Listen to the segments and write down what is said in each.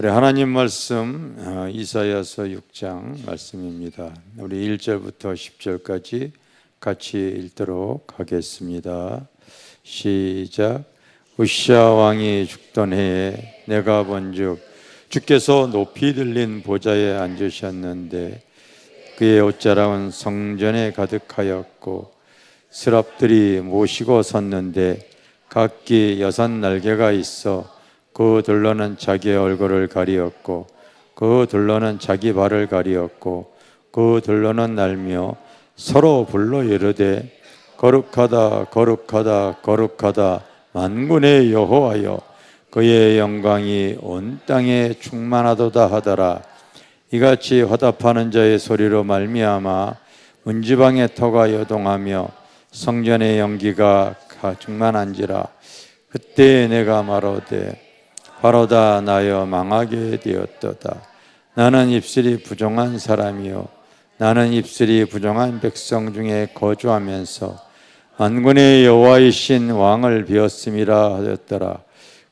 우리 하나님 말씀 이사야서 6장 말씀입니다. 우리 1절부터 10절까지 같이 읽도록 하겠습니다. 시작. 우시야 왕이 죽던 해에 내가 본즉 주께서 높이 들린 보좌에 앉으셨는데 그의 옷자락은 성전에 가득하였고 스랍들이 모시고 섰는데 각기 6 날개가 있어 그 둘러는 자기의 얼굴을 가리었고 그 둘러는 자기 발을 가리었고 그 둘러는 날며 서로 불러 이르되 거룩하다 거룩하다 거룩하다 만군의 여호와여 그의 영광이 온 땅에 충만하도다 하더라. 이같이 화답하는 자의 소리로 말미암아 문지방의 터가 여동하며 성전의 연기가 충만한지라. 그때 내가 말하되 바로다 나여 망하게 되었도다. 나는 입술이 부정한 사람이요 나는 입술이 부정한 백성 중에 거주하면서 만군의 여호와이신 왕을 비었음이라 하였더라.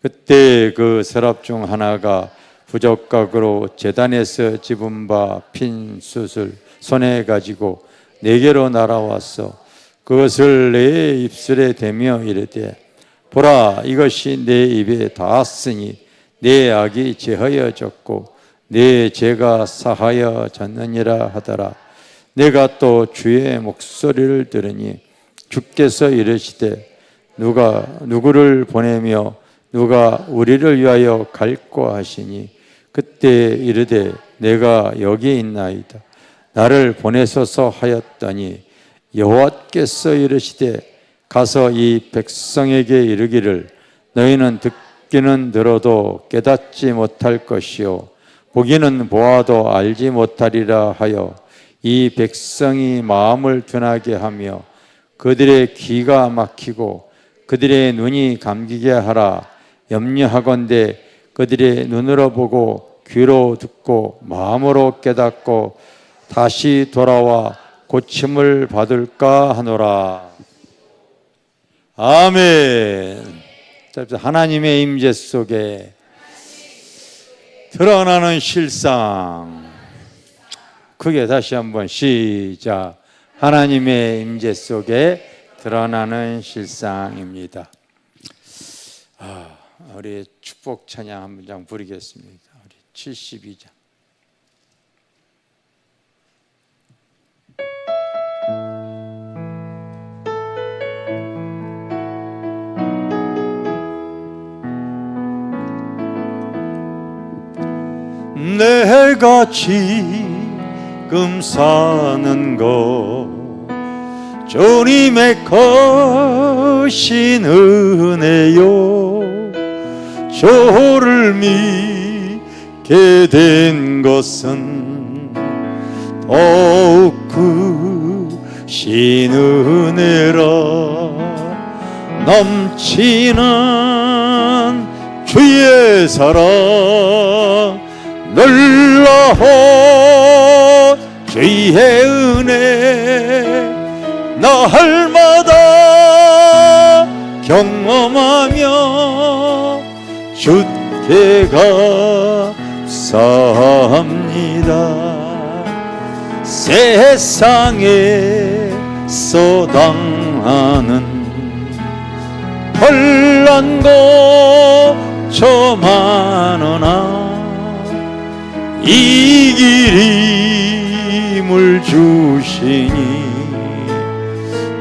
그때 그 서랍 중 하나가 부적각으로 제단에서 집은 바 핀 숯을 손에 가지고 내게로 날아왔어 그것을 내 입술에 대며 이르되 보라 이것이 내 입에 닿았으니 내 악이 제하여졌고 내 죄가 사하여졌느니라 하더라. 내가 또 주의 목소리를 들으니 주께서 이르시되 누구를 보내며 누가 우리를 위하여 갈꼬 하시니 그때 이르되 내가 여기 있나이다. 나를 보내소서 하였더니 여호와께서 이르시되 가서 이 백성에게 이르기를 너희는 듣기는 들어도 깨닫지 못할 것이요 보기는 보아도 알지 못하리라 하여 이 백성이 마음을 둔하게 하며 그들의 귀가 막히고 그들의 눈이 감기게 하라. 염려하건대 그들의 눈으로 보고 귀로 듣고 마음으로 깨닫고 다시 돌아와 고침을 받을까 하노라. 아멘. 하나님의 임재 속에 드러나는 실상. 크게 다시 한번 시작. 하나님의 임재 속에 드러나는 실상입니다. 우리 축복 찬양 한 장 부르겠습니다. 우리 72장. 내가 지금 사는 것 주님의 거신 은혜요 저를 믿게 된 것은 더욱 크신 은혜라. 넘치는 주의 사랑 놀라운 주의 은혜 날마다 경험하며 주께 감사합니다. 세상에서 당하는 혼란 고쳐 많으나 이 길 힘을 주시니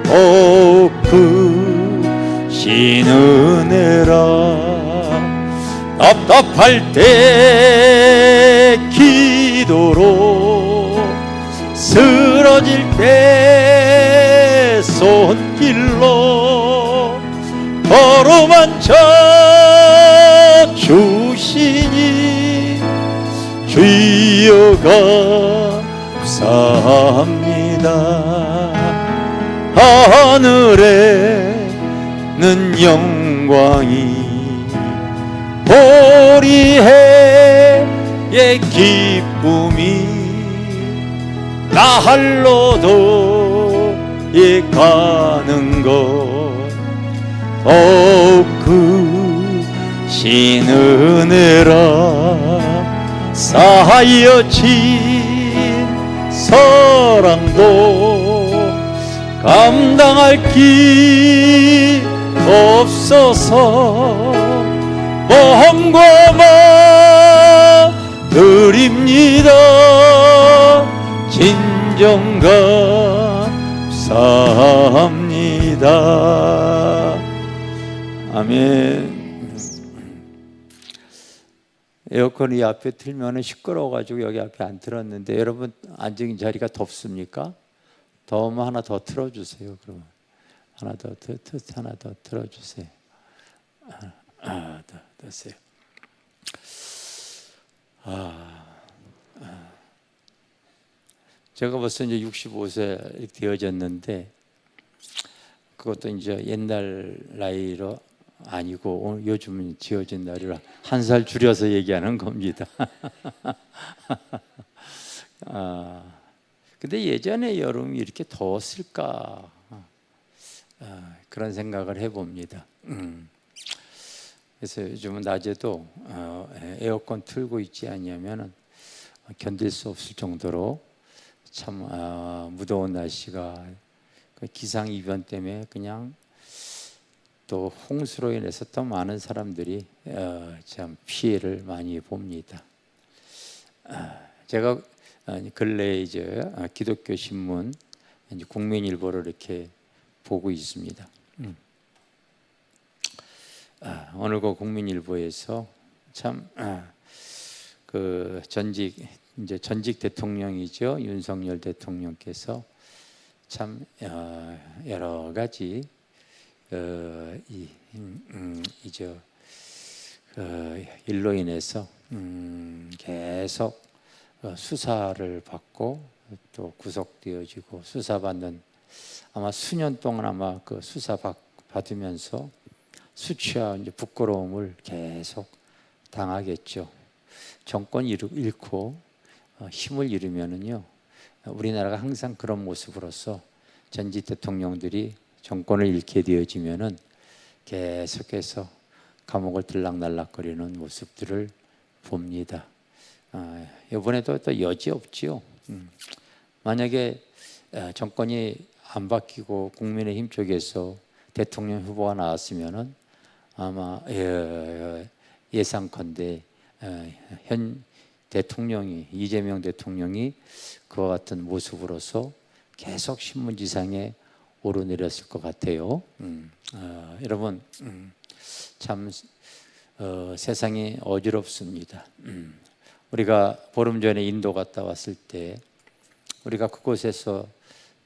더욱 크신 은혜라. 답답할 때 기도로 쓰러질 때 손길로 어루만져 주시니 주여 감사합니다. 하늘에는 영광이 보리해의 기쁨이 나할로도에 가는 것 더욱 크신 은혜라. 하여진 사랑도 감당할 길 없어서 마음과 드립니다. 진정 감사합니다. 아멘. 에어컨이 앞에 틀면 시끄러워가지고 여기 앞에 안 틀었는데, 여러분 앉은 자리가 덥습니까? 더우면 하나 더 틀어주세요. 그러면 하나 더 틀어주세요. 더 됐어요. 제가 벌써 이제 65세 되어졌는데, 그것도 이제 옛날 나이로 아니고 요즘 지어진 나이로 한 살 줄여서 얘기하는 겁니다. 근데 예전에 여름이 이렇게 더웠을까? 그런 생각을 해봅니다. 그래서 요즘은 낮에도 에어컨 틀고 있지 않냐면 견딜 수 없을 정도로 참 무더운 날씨가, 기상이변 때문에 그냥 또 홍수로 인해서 또 많은 사람들이 참 피해를 많이 봅니다. 제가 근래에 이제 기독교 신문 이제 국민일보를 이렇게 보고 있습니다. 오늘 그 국민일보에서 참 그 전직 대통령이죠, 윤석열 대통령께서 참 여러 가지 일로 인해서 계속 수사를 받고 또 구속되어지고 수사받는, 아마 수년 동안 아마 그 수사 받으면서 수치와 이제 부끄러움을 계속 당하겠죠. 정권 잃고 힘을 잃으면은요, 우리나라가 항상 그런 모습으로서 전직 대통령들이 정권을 잃게 되어지면은 계속해서 감옥을 들락날락거리는 모습들을 봅니다. 이번에도 또 여지 없지요. 만약에 정권이 안 바뀌고 국민의힘 쪽에서 대통령 후보가 나왔으면은 아마 예상컨대 현 대통령이, 이재명 대통령이 그와 같은 모습으로서 계속 신문지상에 오르내렸을 것 같아요. 여러분 참 세상이 어지럽습니다. 우리가 보름 전에 인도 갔다 왔을 때 우리가 그곳에서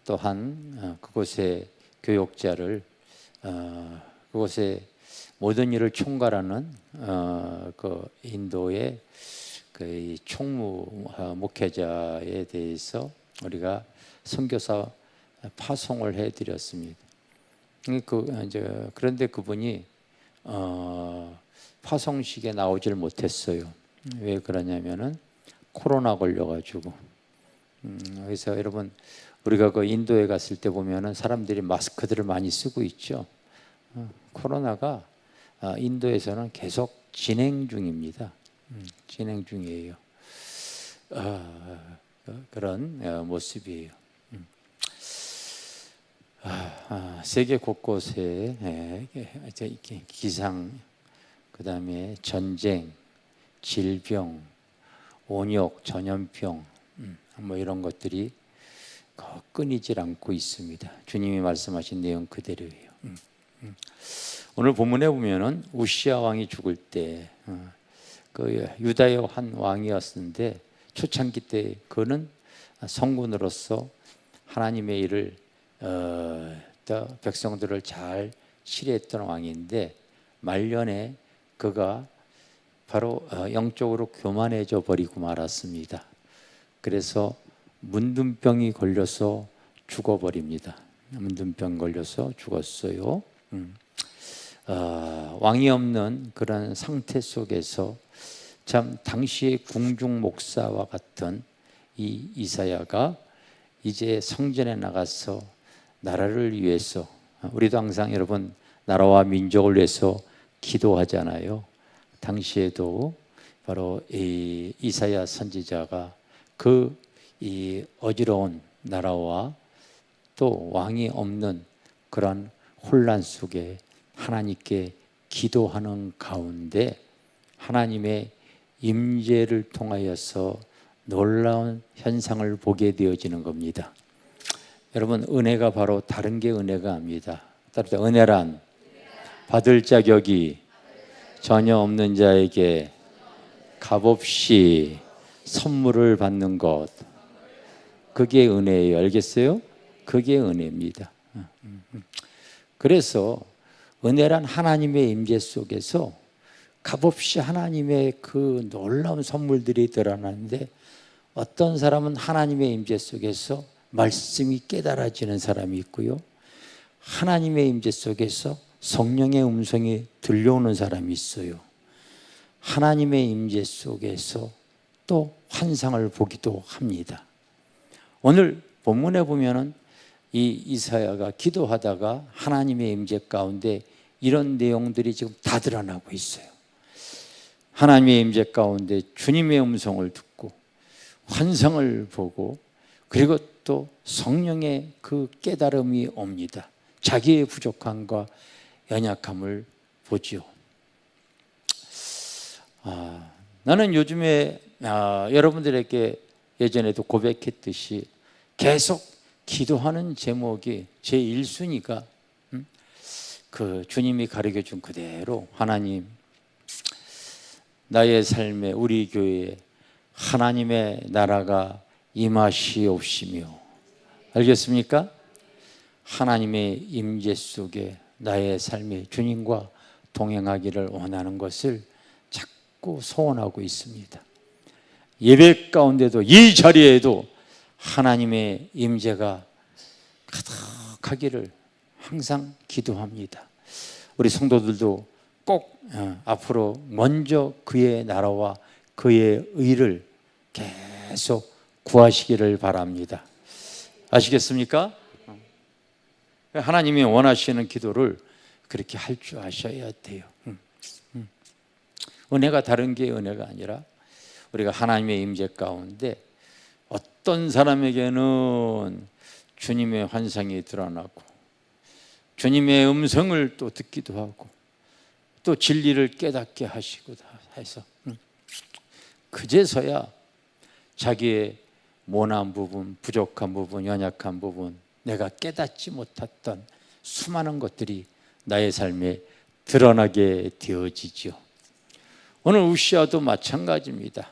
또한 그곳의 교역자를 그곳의 모든 일을 총괄하는 그 인도의 그 총무 목회자에 대해서 우리가 선교사 파송을 해드렸습니다. 그런데 그분이 파송식에 나오질 못했어요. 왜 그러냐면은 코로나 걸려가지고. 그래서 여러분 우리가 그 인도에 갔을 때 보면은 사람들이 마스크들을 많이 쓰고 있죠. 코로나가 인도에서는 계속 진행 중입니다. 진행 중이에요. 그런 모습이에요. 세계 곳곳에 기상, 그 다음에 전쟁, 질병, 온역, 전염병, 뭐 이런 것들이 끊이질 않고 있습니다. 주님이 말씀하신 내용 그대로예요. 오늘 본문에 보면은 우시야 왕이 죽을 때 그 유다의 한 왕이었는데 초창기 때 그는 성군으로서 하나님의 일을 또 백성들을 잘 치료했던 왕인데 말년에 그가 바로 영적으로 교만해져 버리고 말았습니다. 그래서 문둥병이 걸려서 죽어버립니다. 문둥병 걸려서 죽었어요. 왕이 없는 그런 상태 속에서 참 당시의 궁중 목사와 같은 이 이사야가 이제 성전에 나가서 나라를 위해서, 우리도 항상 여러분 나라와 민족을 위해서 기도하잖아요. 당시에도 바로 이 이사야 선지자가 그 이 어지러운 나라와 또 왕이 없는 그런 혼란 속에 하나님께 기도하는 가운데 하나님의 임재를 통하여서 놀라운 현상을 보게 되어지는 겁니다. 여러분, 은혜가 바로 다른 게 은혜가 아닙니다. 따라서 은혜란 받을 자격이 전혀 없는 자에게 값없이 선물을 받는 것, 그게 은혜예요. 알겠어요? 그게 은혜입니다. 그래서 은혜란 하나님의 임재 속에서 값없이 하나님의 그 놀라운 선물들이 드러나는데, 어떤 사람은 하나님의 임재 속에서 말씀이 깨달아지는 사람이 있고요, 하나님의 임재 속에서 성령의 음성이 들려오는 사람이 있어요. 하나님의 임재 속에서 또 환상을 보기도 합니다. 오늘 본문에 보면은 이 이사야가 기도하다가 하나님의 임재 가운데 이런 내용들이 지금 다 드러나고 있어요. 하나님의 임재 가운데 주님의 음성을 듣고 환상을 보고, 그리고 또 성령의 그 깨달음이 옵니다. 자기의 부족함과 연약함을 보지요. 나는 요즘에 여러분들에게 예전에도 고백했듯이 계속 기도하는 제목이 제 1순위가 그 주님이 가르쳐준 그대로, 하나님, 나의 삶에, 우리 교회에 하나님의 나라가 임하시옵시며, 알겠습니까? 하나님의 임재 속에 나의 삶이 주님과 동행하기를 원하는 것을 자꾸 소원하고 있습니다. 예배 가운데도, 이 자리에도 하나님의 임재가 가득하기를 항상 기도합니다. 우리 성도들도 꼭 앞으로 먼저 그의 나라와 그의 의를 계속 구하시기를 바랍니다. 아시겠습니까? 하나님이 원하시는 기도를 그렇게 할 줄 아셔야 돼요. 은혜가 다른 게 은혜가 아니라, 우리가 하나님의 임재 가운데 어떤 사람에게는 주님의 환상이 드러나고 주님의 음성을 또 듣기도 하고 또 진리를 깨닫게 하시고 해서 그제서야 자기의 모난 부분, 부족한 부분, 연약한 부분, 내가 깨닫지 못했던 수많은 것들이 나의 삶에 드러나게 되어지죠. 오늘 우시아도 마찬가지입니다.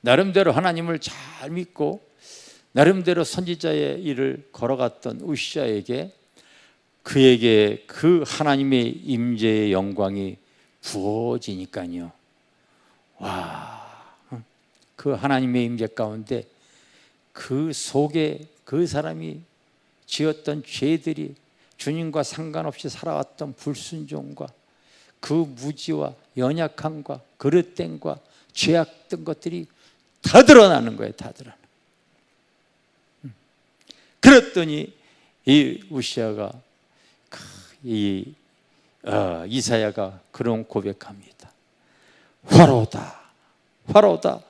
나름대로 하나님을 잘 믿고 나름대로 선지자의 일을 걸어갔던 우시아에게, 그에게 그 하나님의 임재의 영광이 부어지니까요, 그 하나님의 임재 가운데 그 속에 그 사람이 지었던 죄들이, 주님과 상관없이 살아왔던 불순종과 그 무지와 연약함과 그릇됨과 죄악된 것들이 다 드러나는 거예요. 다 드러나. 그랬더니 이 우시아가, 이사야가 그런 고백합니다. 화로다, 화로다,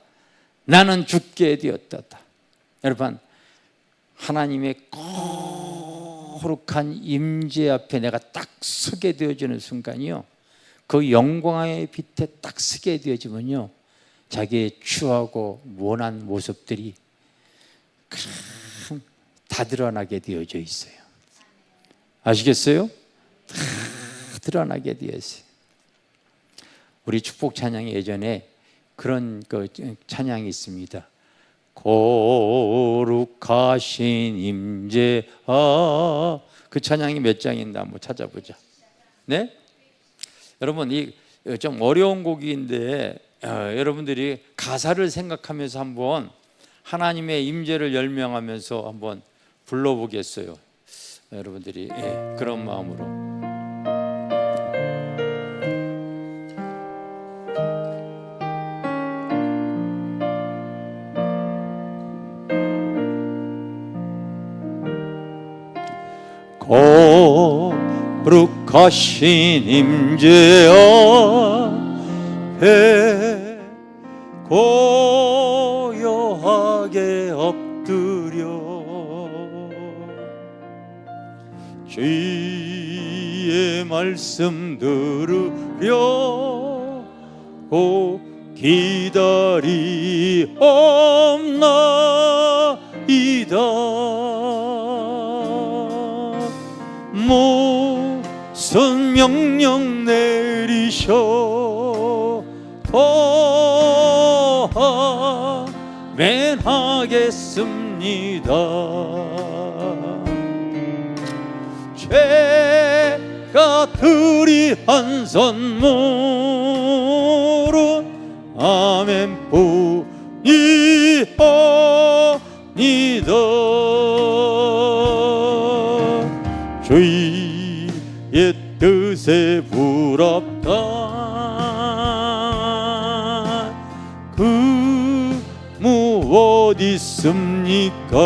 나는 죽게 되었다. 여러분, 하나님의 거룩한 임재 앞에 내가 딱 서게 되어지는 순간이요, 그 영광의 빛에 딱 서게 되어지면요, 자기의 추하고 모난 모습들이 다 드러나게 되어져 있어요. 아시겠어요? 다 드러나게 되어 있어요. 우리 축복 찬양이 예전에 그런 그 찬양이 있습니다. 거룩하신 임재아. 그 찬양이 몇 장인가 한번 찾아보자. 네? 여러분, 이 좀 어려운 곡인데 여러분들이 가사를 생각하면서 한번 하나님의 임재를 열명하면서 한번 불러보겠어요. 여러분들이 그런 마음으로. 거룩하신 임재 앞에 고요하게 엎드려 주의 말씀 들으려고 기다리옵나이다. 무슨 명령 내리셔도 아멘하겠습니다. 죄가 드리한 선물은 아멘 뿐이옵니다. 주의 뜻에 부합다 그 무엇 있습니까?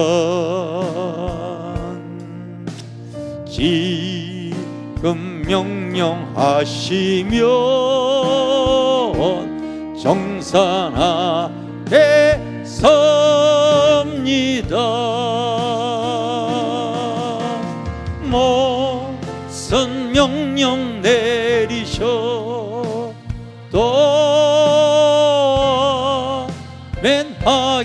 지금 명령하시면 정산하겠습니다. 무슨 명령 내리셔도 아멘하겠습니다.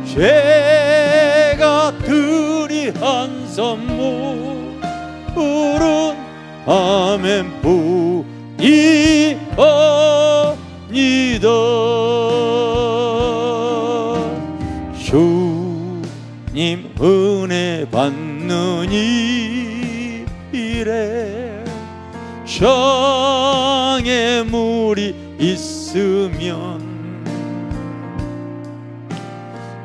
죄가 드리한 선물은 아멘 뿐이옵니다. 주님 은혜 받는 일에 장애물이 있으면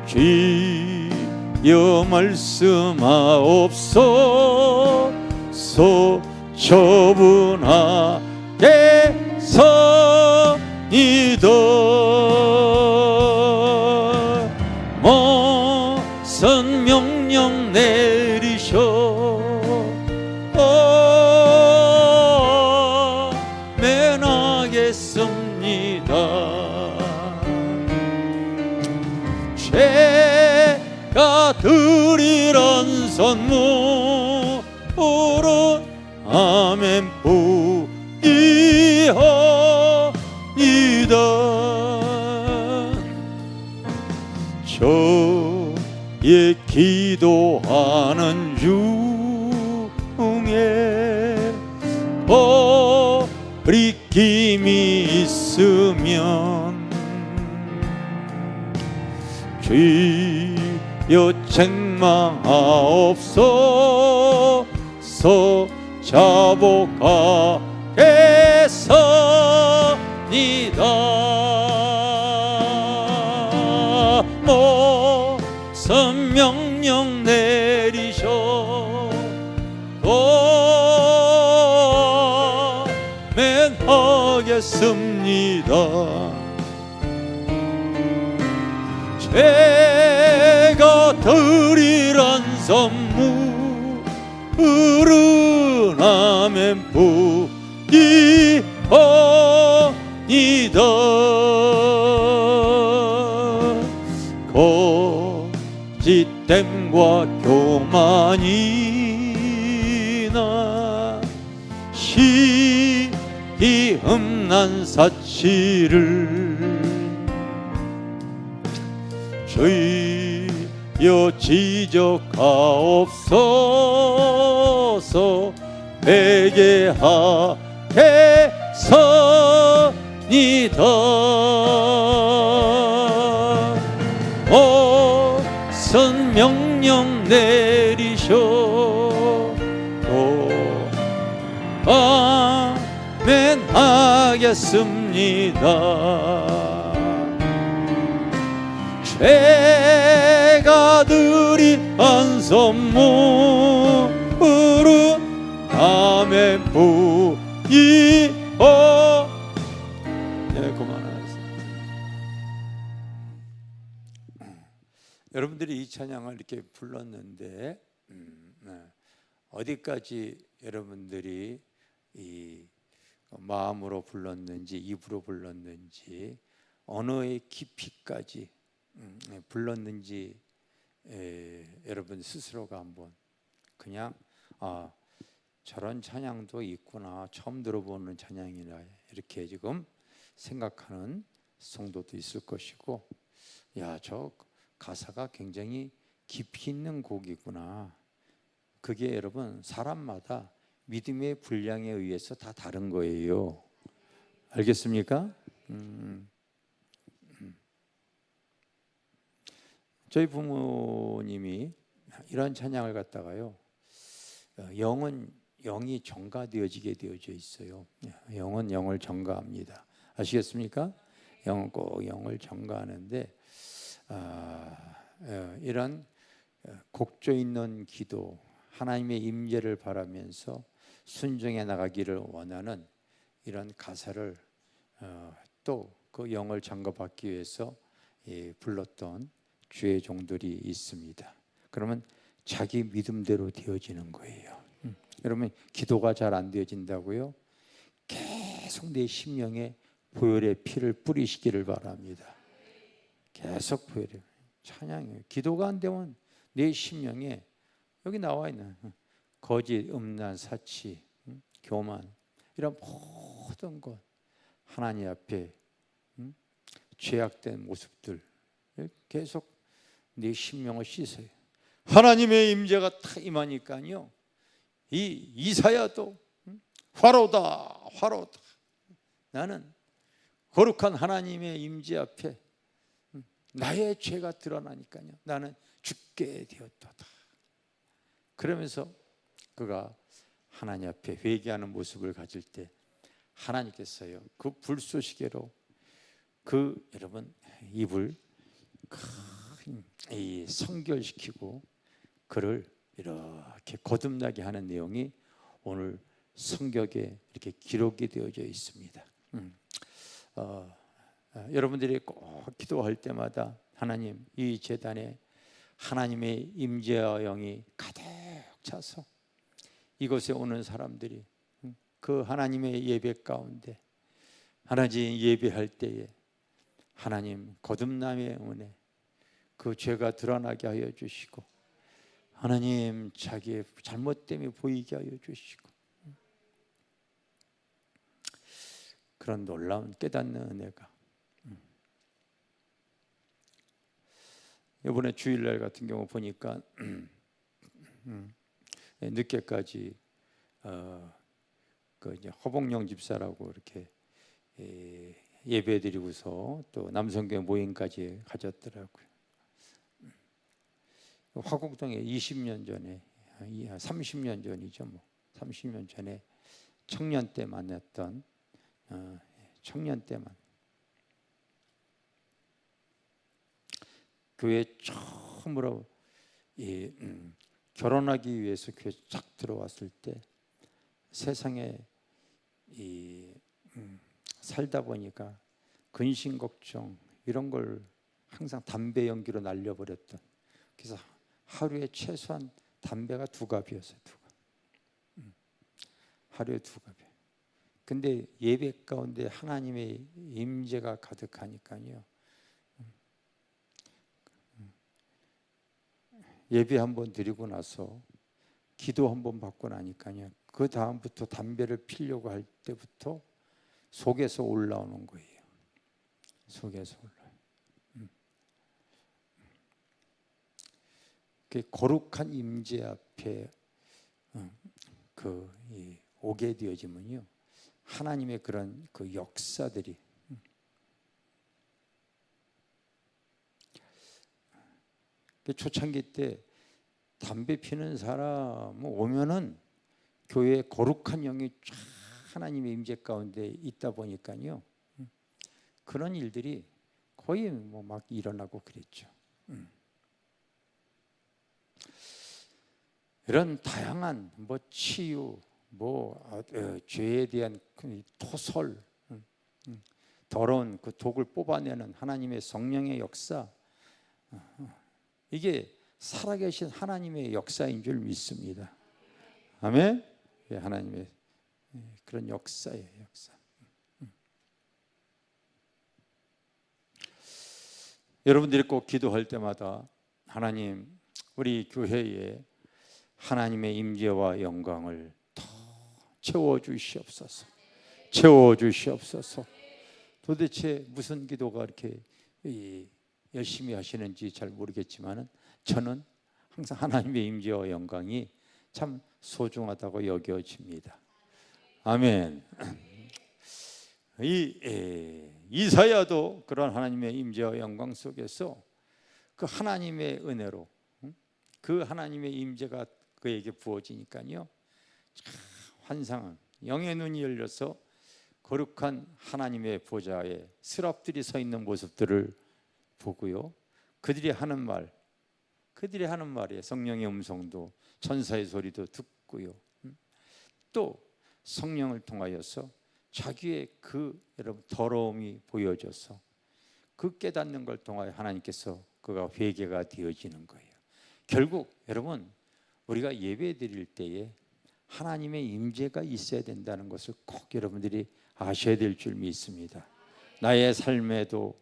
주여 말씀하옵소서. 처분하겠습니다. 무슨 명령 내리셔도 아멘하겠습니다. 죄가 드리란 선물은 아멘 뿐이옵니다. 저의 기도하는 중에 거리낌이 있으면 주여 책망하옵소서. 자복하겠습니다. 무슨 명령 내리셔도 아멘하겠습니다. 죄가 드리란 선물은 아멘 뿐이옵니다. 거짓됨과 교만이나 시기 흠난 사치를 주여 지적하옵소서. 회개하겠습니다. 무슨 명령 내리셔도 아멘하겠습니다. 죄가 드리한 선물은 아멘 뿐이옵니다. 그만하겠습니다. 여러분들이 이 찬양을 이렇게 불렀는데 어디까지 여러분들이 이 마음으로 불렀는지 입으로 불렀는지 언어의 깊이까지 불렀는지 여러분 스스로가 한번 그냥 저런 찬양도 있구나, 처음 들어보는 찬양이라 이렇게 지금 생각하는 성도도 있을 것이고, 야, 저 가사가 굉장히 깊이 있는 곡이구나. 그게 여러분 사람마다 믿음의 분량에 의해서 다 다른 거예요. 알겠습니까? 저희 부모님이 이런 찬양을 갖다가요, 영이 정가되어지게 되어져 있어요. 영은 영을 정가합니다. 아시겠습니까? 영은 꼭 영을 정가하는데 이런 곡조 있는 기도, 하나님의 임재를 바라면서 순종해 나가기를 원하는 이런 가사를 또 그 영을 정가받기 위해서 불렀던 주의 종들이 있습니다. 그러면 자기 믿음대로 되어지는 거예요. 여러분, 기도가 잘 안 되어진다고요? 계속 내 심령에 보혈의 피를 뿌리시기를 바랍니다. 계속 보혈의 찬양이에요. 기도가 안 되면 내 심령에 여기 나와 있는 거짓, 음란, 사치, 교만 이런 모든 것, 하나님 앞에 죄악된 모습들 계속 내 심령을 씻어요. 하나님의 임재가 다 임하니까요, 이 이사야도 화로다, 화로다. 나는 거룩한 하나님의 임재 앞에 나의 죄가 드러나니까요, 나는 죽게 되었도다. 그러면서 그가 하나님 앞에 회개하는 모습을 가질 때 하나님께서요, 그 불쏘시개로 여러분 입을 성결시키고 그를 이렇게 거듭나게 하는 내용이 오늘 성경에 이렇게 기록이 되어져 있습니다. 여러분들이 꼭 기도할 때마다 하나님, 이 제단에 하나님의 임재와 영이 가득 차서 이곳에 오는 사람들이 그 하나님의 예배 가운데 하나님 예배할 때에 하나님 거듭남의 은혜, 그 죄가 드러나게 하여 주시고 하나님 자기의 잘못됨이 보이게 하여 주시고 그런 놀라운 깨닫는 은혜가 이번에 주일날 같은 경우 보니까 늦게까지 그 이제 허봉영 집사라고 이렇게 예배드리고서 또 남성교회 모임까지 가졌더라고요. 화곡동에 20년 전에 30년 전이죠, 뭐 30년 전에 청년 때 만났던 청년 때만 교회 처음으로 결혼하기 위해서 교회 쫙 들어왔을 때 세상에 살다 보니까 근심 걱정 이런 걸 항상 담배 연기로 날려버렸던, 그래서 하루에 최소한 담배가 2갑이었어요. 2갑. 하루에 2갑이에요. 근데 예배 가운데 하나님의 임재가 가득하니까요, 예배 한번 드리고 나서 기도 한번 받고 나니까요, 그 다음부터 담배를 피려고 할 때부터 속에서 올라오는 거예요. 속에서 올라요. 거룩한 임재 앞에 오게 되어지면요, 하나님의 그런 그 역사들이 초창기 때 담배 피는 사람 오면은 교회에 거룩한 영이 쫙 하나님의 임재 가운데 있다 보니까요, 그런 일들이 거의 뭐 막 일어나고 그랬죠. 이런 다양한 뭐 치유, 뭐 죄에 대한 토설, 더러운 그 독을 뽑아내는 하나님의 성령의 역사, 이게 살아계신 하나님의 역사인 줄 믿습니다. 아멘. 하나님의 그런 역사예요, 역사. 여러분들이 꼭 기도할 때마다 하나님, 우리 교회에 하나님의 임재와 영광을 더 채워주시옵소서. 채워주시옵소서. 도대체 무슨 기도가 이렇게 열심히 하시는지 잘 모르겠지만 저는 항상 하나님의 임재와 영광이 참 소중하다고 여겨집니다. 아멘. 이사야도 그런 하나님의 임재와 영광 속에서 그 하나님의 은혜로 그 하나님의 임재가 그에게 부어지니까요, 환상은 영의 눈이 열려서 거룩한 하나님의 보좌에 스랍들이 서 있는 모습들을 보고요, 그들이 하는 말에 성령의 음성도 천사의 소리도 듣고요, 또 성령을 통하여서 자기의 그 여러분 더러움이 보여져서 그 깨닫는 걸 통하여 하나님께서 그가 회개가 되어지는 거예요. 결국 여러분, 우리가 예배 드릴 때에 하나님의 임재가 있어야 된다는 것을 꼭 여러분들이 아셔야 될 줄 믿습니다. 나의 삶에도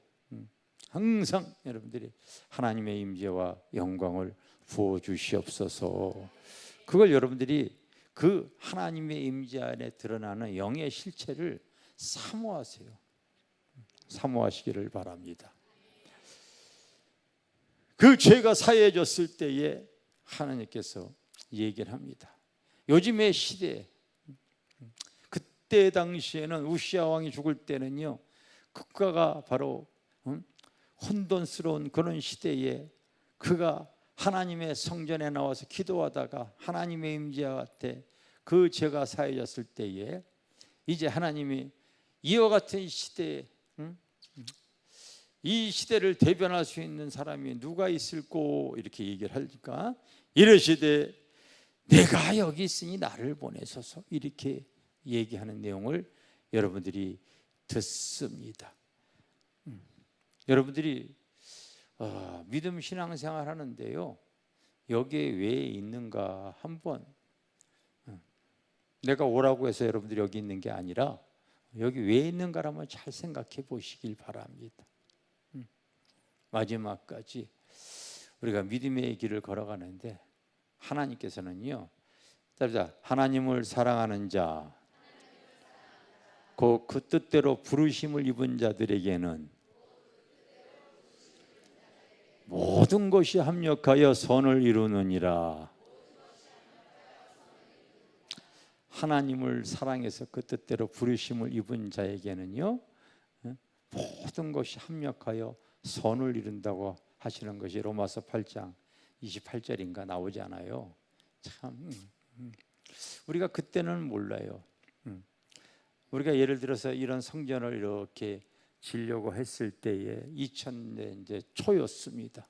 항상 여러분들이 하나님의 임재와 영광을 부어 주시옵소서. 그걸 여러분들이 그 하나님의 임재 안에 드러나는 영의 실체를 사모하세요. 사모하시기를 바랍니다. 그 죄가 사해졌을 때에 하나님께서 얘기를 합니다. 요즘의 시대, 그때 당시에는 우시아 왕이 죽을 때는요, 국가가 바로 혼돈스러운 그런 시대에 그가 하나님의 성전에 나와서 기도하다가 하나님의 임재와 같아 그 죄가 사해졌을 때에 이제 하나님이 이와 같은 시대에 이 시대를 대변할 수 있는 사람이 누가 있을꼬 이렇게 얘기를 하니까 이르시되 내가 여기 있으니 나를 보내소서 이렇게 얘기하는 내용을 여러분들이 듣습니다. 여러분들이 믿음 신앙생활 하는데요, 여기에 왜 있는가 한번, 내가 오라고 해서 여러분들이 여기 있는 게 아니라 여기 왜 있는가라면 잘 생각해 보시길 바랍니다. 마지막까지 우리가 믿음의 길을 걸어가는데 하나님께서는요, 하나님을 사랑하는 자, 그 뜻대로 부르심을 입은 자들에게는 모든 것이 합력하여 선을 이루느니라. 하나님을 사랑해서 그 뜻대로 부르심을 입은 자에게는요, 모든 것이 합력하여 선을 이룬다고 하시는 것이 로마서 8장 28절인가 나오잖아요. 참 우리가 그때는 몰라요. 우리가 예를 들어서 이런 성전을 이렇게 지려고 했을 때에 2000년 이제 초였습니다.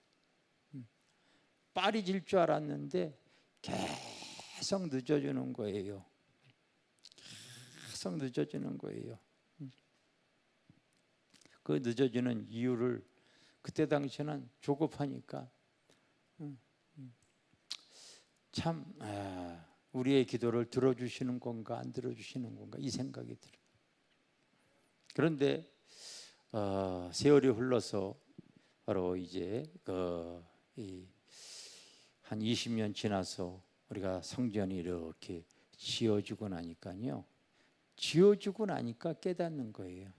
빨리 질 줄 알았는데 계속 늦어지는 거예요. 계속 늦어지는 거예요. 그 늦어지는 이유를 그때 당시에는 조급하니까 참 우리의 기도를 들어주시는 건가 안 들어주시는 건가 이 생각이 들어요. 그런데 세월이 흘러서 바로 이제 한 20년 지나서 우리가 성전이 이렇게 지어지고 나니까요, 지어지고 나니까 깨닫는 거예요.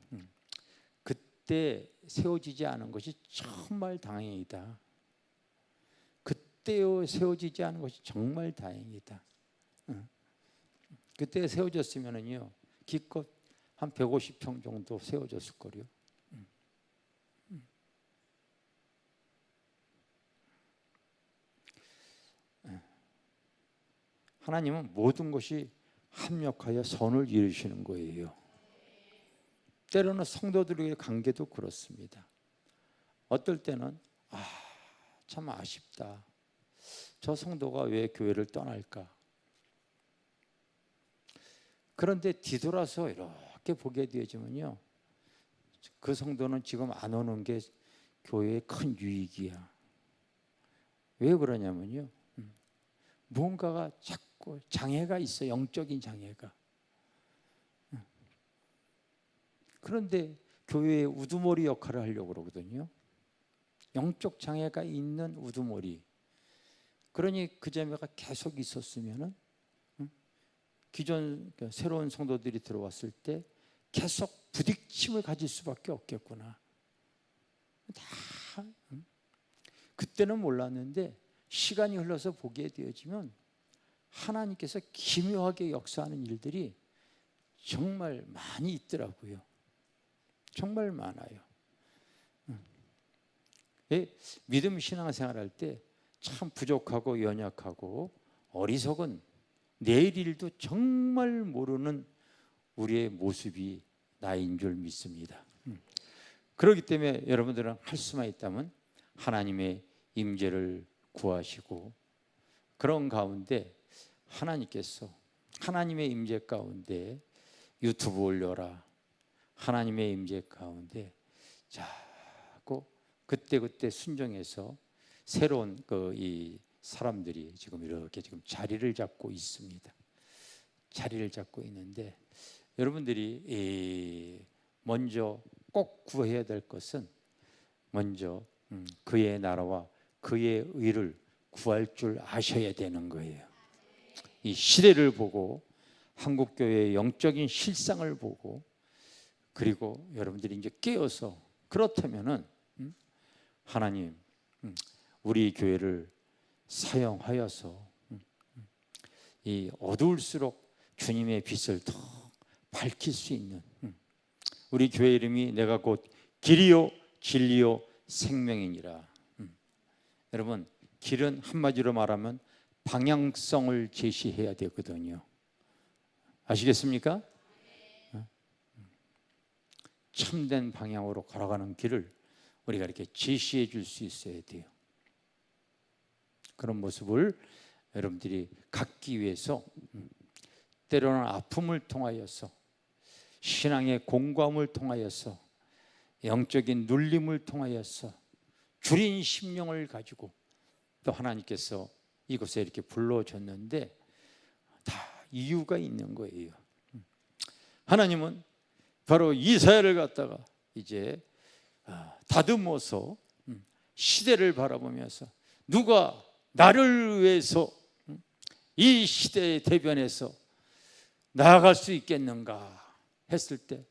그때 세워지지 않은 것이 정말 다행이다. 그때 세워지지 않은 것이 정말 다행이다. 그때 세워졌으면은요, 기껏 한 150평 정도 세워졌을 거요. 하나님은 모든 것이 합력하여 선을 이루시는 거예요. 때로는 성도들의 관계도 그렇습니다. 어떨 때는 참 아쉽다. 저 성도가 왜 교회를 떠날까? 그런데 뒤돌아서 이렇게 보게 되어지면요, 그 성도는 지금 안 오는 게 교회의 큰 유익이야. 왜 그러냐면요, 무언가가 자꾸 장애가 있어. 영적인 장애가. 그런데 교회의 우두머리 역할을 하려고 그러거든요. 영적 장애가 있는 우두머리. 그러니 그 자매가 계속 있었으면은 기존 새로운 성도들이 들어왔을 때 계속 부딪힘을 가질 수밖에 없겠구나. 다 그때는 몰랐는데 시간이 흘러서 보게 되어지면 하나님께서 기묘하게 역사하는 일들이 정말 많이 있더라고요. 정말 많아요. 믿음 신앙생활 할 때 참 부족하고 연약하고 어리석은 내일 일도 정말 모르는 우리의 모습이 나인 줄 믿습니다. 그렇기 때문에 여러분들은 할 수만 있다면 하나님의 임재를 구하시고, 그런 가운데 하나님께서 하나님의 임재 가운데 유튜브 올려라, 하나님의 임재 가운데 자꾸 그때그때 순종해서 새로운 이 사람들이 지금 이렇게 지금 자리를 잡고 있습니다. 자리를 잡고 있는데 여러분들이 먼저 꼭 구해야 될 것은 먼저 그의 나라와 그의 의를 구할 줄 아셔야 되는 거예요. 이 시대를 보고 한국교회의 영적인 실상을 보고, 그리고 여러분들이 이제 깨어서 그렇다면은 하나님 우리 교회를 사용하여서 이 어두울수록 주님의 빛을 더 밝힐 수 있는, 우리 교회 이름이 내가 곧 길이요 진리요 생명이니라. 여러분, 길은 한마디로 말하면 방향성을 제시해야 되거든요. 아시겠습니까? 참된 방향으로 걸어가는 길을 우리가 이렇게 제시해 줄 수 있어야 돼요. 그런 모습을 여러분들이 갖기 위해서 때로는 아픔을 통하여서, 신앙의 공감을 통하여서, 영적인 눌림을 통하여서 주린 심령을 가지고 또 하나님께서 이곳에 이렇게 불러줬는데 다 이유가 있는 거예요. 하나님은 바로 이사야를 갖다가 이제 다듬어서 시대를 바라보면서 누가 나를 위해서 이 시대에 대변해서 나아갈 수 있겠는가 했을 때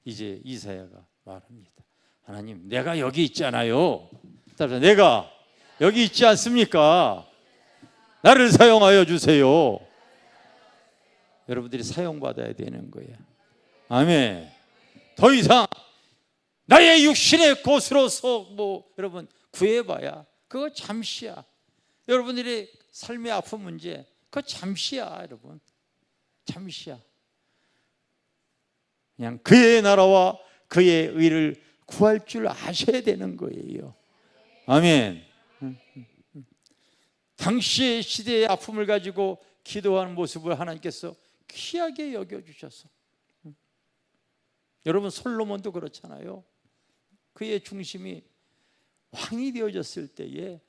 이제 이사야가 말합니다. 하나님, 내가 여기 있잖아요. 따라서 내가 여기 있지 않습니까? 나를 사용하여 주세요. 여러분들이 사용받아야 되는 거예요. 아멘. 더 이상 나의 육신의 것으로서 여러분 구해봐야 그거 잠시야. 여러분들이 삶의 아픈 문제 그거 잠시야. 여러분 잠시야. 그냥 그의 나라와 그의 의를 구할 줄 아셔야 되는 거예요. 아멘. 당시의 시대의 아픔을 가지고 기도하는 모습을 하나님께서 귀하게 여겨주셔서, 여러분 솔로몬도 그렇잖아요. 그의 중심이 왕이 되어졌을 때에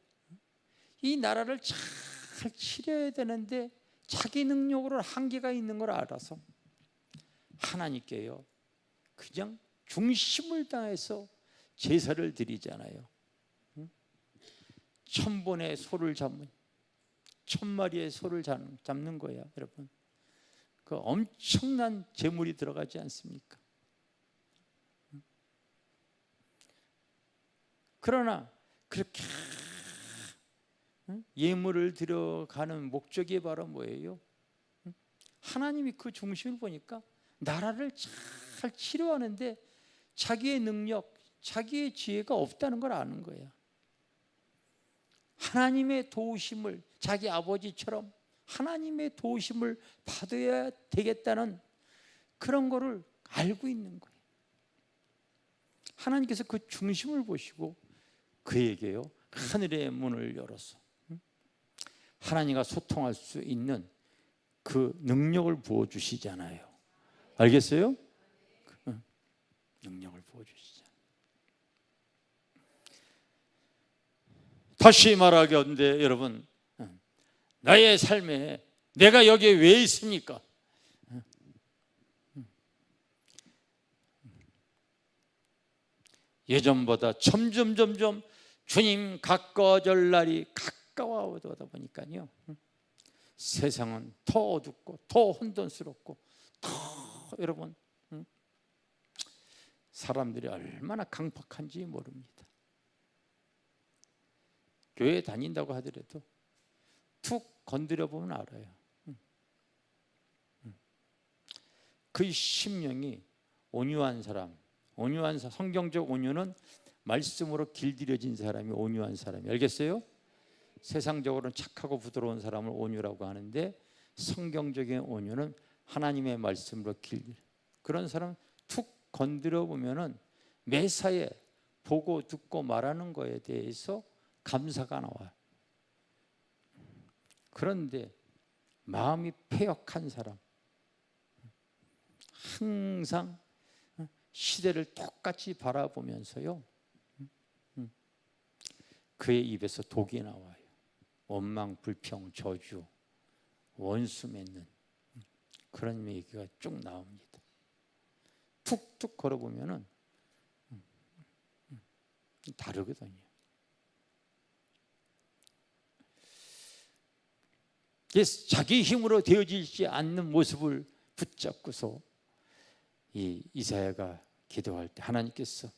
이 나라를 잘 치려야 되는데 자기 능력으로 한계가 있는 걸 알아서 하나님께요 그냥 중심을 다해서 제사를 드리잖아요. 1000번의 소를 잡는, 1000마리의 소를 잡는 거야. 여러분 그 엄청난 재물이 들어가지 않습니까? 그러나 그렇게 예물을 들어가는 목적이 바로 뭐예요? 하나님이 그 중심을 보니까 나라를 잘 치료하는데 자기의 능력, 자기의 지혜가 없다는 걸 아는 거야. 하나님의 도우심을, 자기 아버지처럼 하나님의 도우심을 받아야 되겠다는 그런 거를 알고 있는 거예요. 하나님께서 그 중심을 보시고 그에게요 하늘의 문을 열어서 하나님과 소통할 수 있는 그 능력을 부어주시잖아요. 알겠어요? 능력을 부어주시잖아요. 다시 말하건대 여러분, 나의 삶에 내가 여기에 왜 있습니까? 예전보다 점점 주님 가까워질 날이 가까워오다 보니까요, 세상은 더 어둡고 더 혼돈스럽고 더 여러분 사람들이 얼마나 강팍한지 모릅니다. 교회 다닌다고 하더라도 툭 건드려 보면 알아요. 그 심령이 온유한 사람, 성경적 온유는 말씀으로 길들여진 사람이 온유한 사람이, 알겠어요? 세상적으로는 착하고 부드러운 사람을 온유라고 하는데 성경적인 온유는 하나님의 말씀으로 그런 사람 툭 건드려 보면은 매사에 보고 듣고 말하는 거에 대해서 감사가 나와요. 그런데 마음이 패역한 사람, 항상 시대를 똑같이 바라보면서요, 그의 입에서 독이 나와요. 원망, 불평, 저주, 원수 맺는 그런 얘기가 쭉 나옵니다. 툭툭 걸어보면은 다르거든요. 그래서 자기 힘으로 되어지지 않는 모습을 붙잡고서 이 이사야가 기도할 때 하나님께서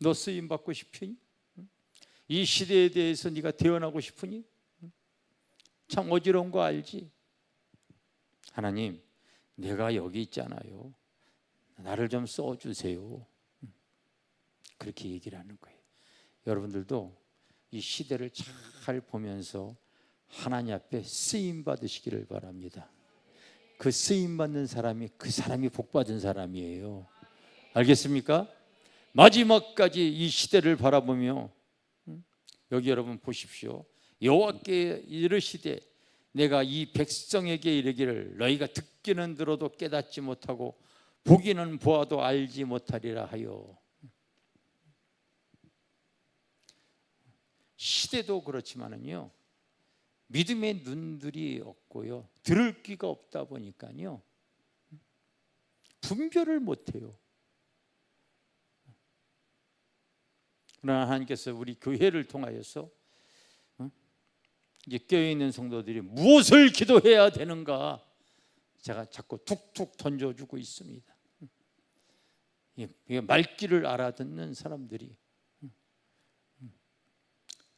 너 쓰임 받고 싶으니? 이 시대에 대해서 네가 태어나고 싶으니? 참 어지러운 거 알지? 하나님, 내가 여기 있잖아요. 나를 좀 써주세요. 그렇게 얘기를 하는 거예요. 여러분들도 이 시대를 잘 보면서 하나님 앞에 쓰임 받으시기를 바랍니다. 그 쓰임 받는 사람이 그 사람이 복 받은 사람이에요. 알겠습니까? 마지막까지 이 시대를 바라보며 여기 여러분 보십시오. 여호와께 이르시되 내가 이 백성에게 이르기를 너희가 듣기는 들어도 깨닫지 못하고 보기는 보아도 알지 못하리라 하여. 시대도 그렇지만은요, 믿음의 눈들이 없고요, 들을 귀가 없다 보니까요, 분별을 못해요. 그러나 하나님께서 우리 교회를 통하여서 이제 깨어있는 성도들이 무엇을 기도해야 되는가 제가 자꾸 툭툭 던져주고 있습니다. 말귀를 알아듣는 사람들이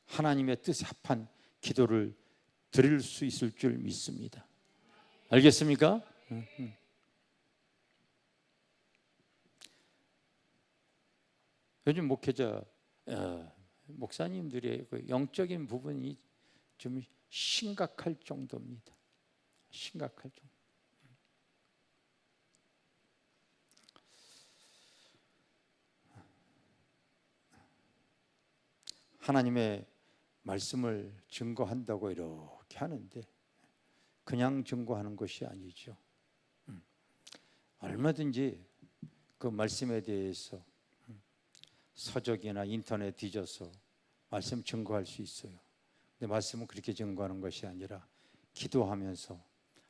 하나님의 뜻에 합한 기도를 드릴 수 있을 줄 믿습니다. 알겠습니까? 요즘 목회자 목사님들의 그 영적인 부분이 좀 심각할 정도입니다. 심각할 정도. 하나님의 말씀을 증거한다고 이렇게 하는데 그냥 증거하는 것이 아니죠. 얼마든지 그 말씀에 대해서 서적이나 인터넷 뒤져서 말씀 증거할 수 있어요. 근데 말씀은 그렇게 증거하는 것이 아니라 기도하면서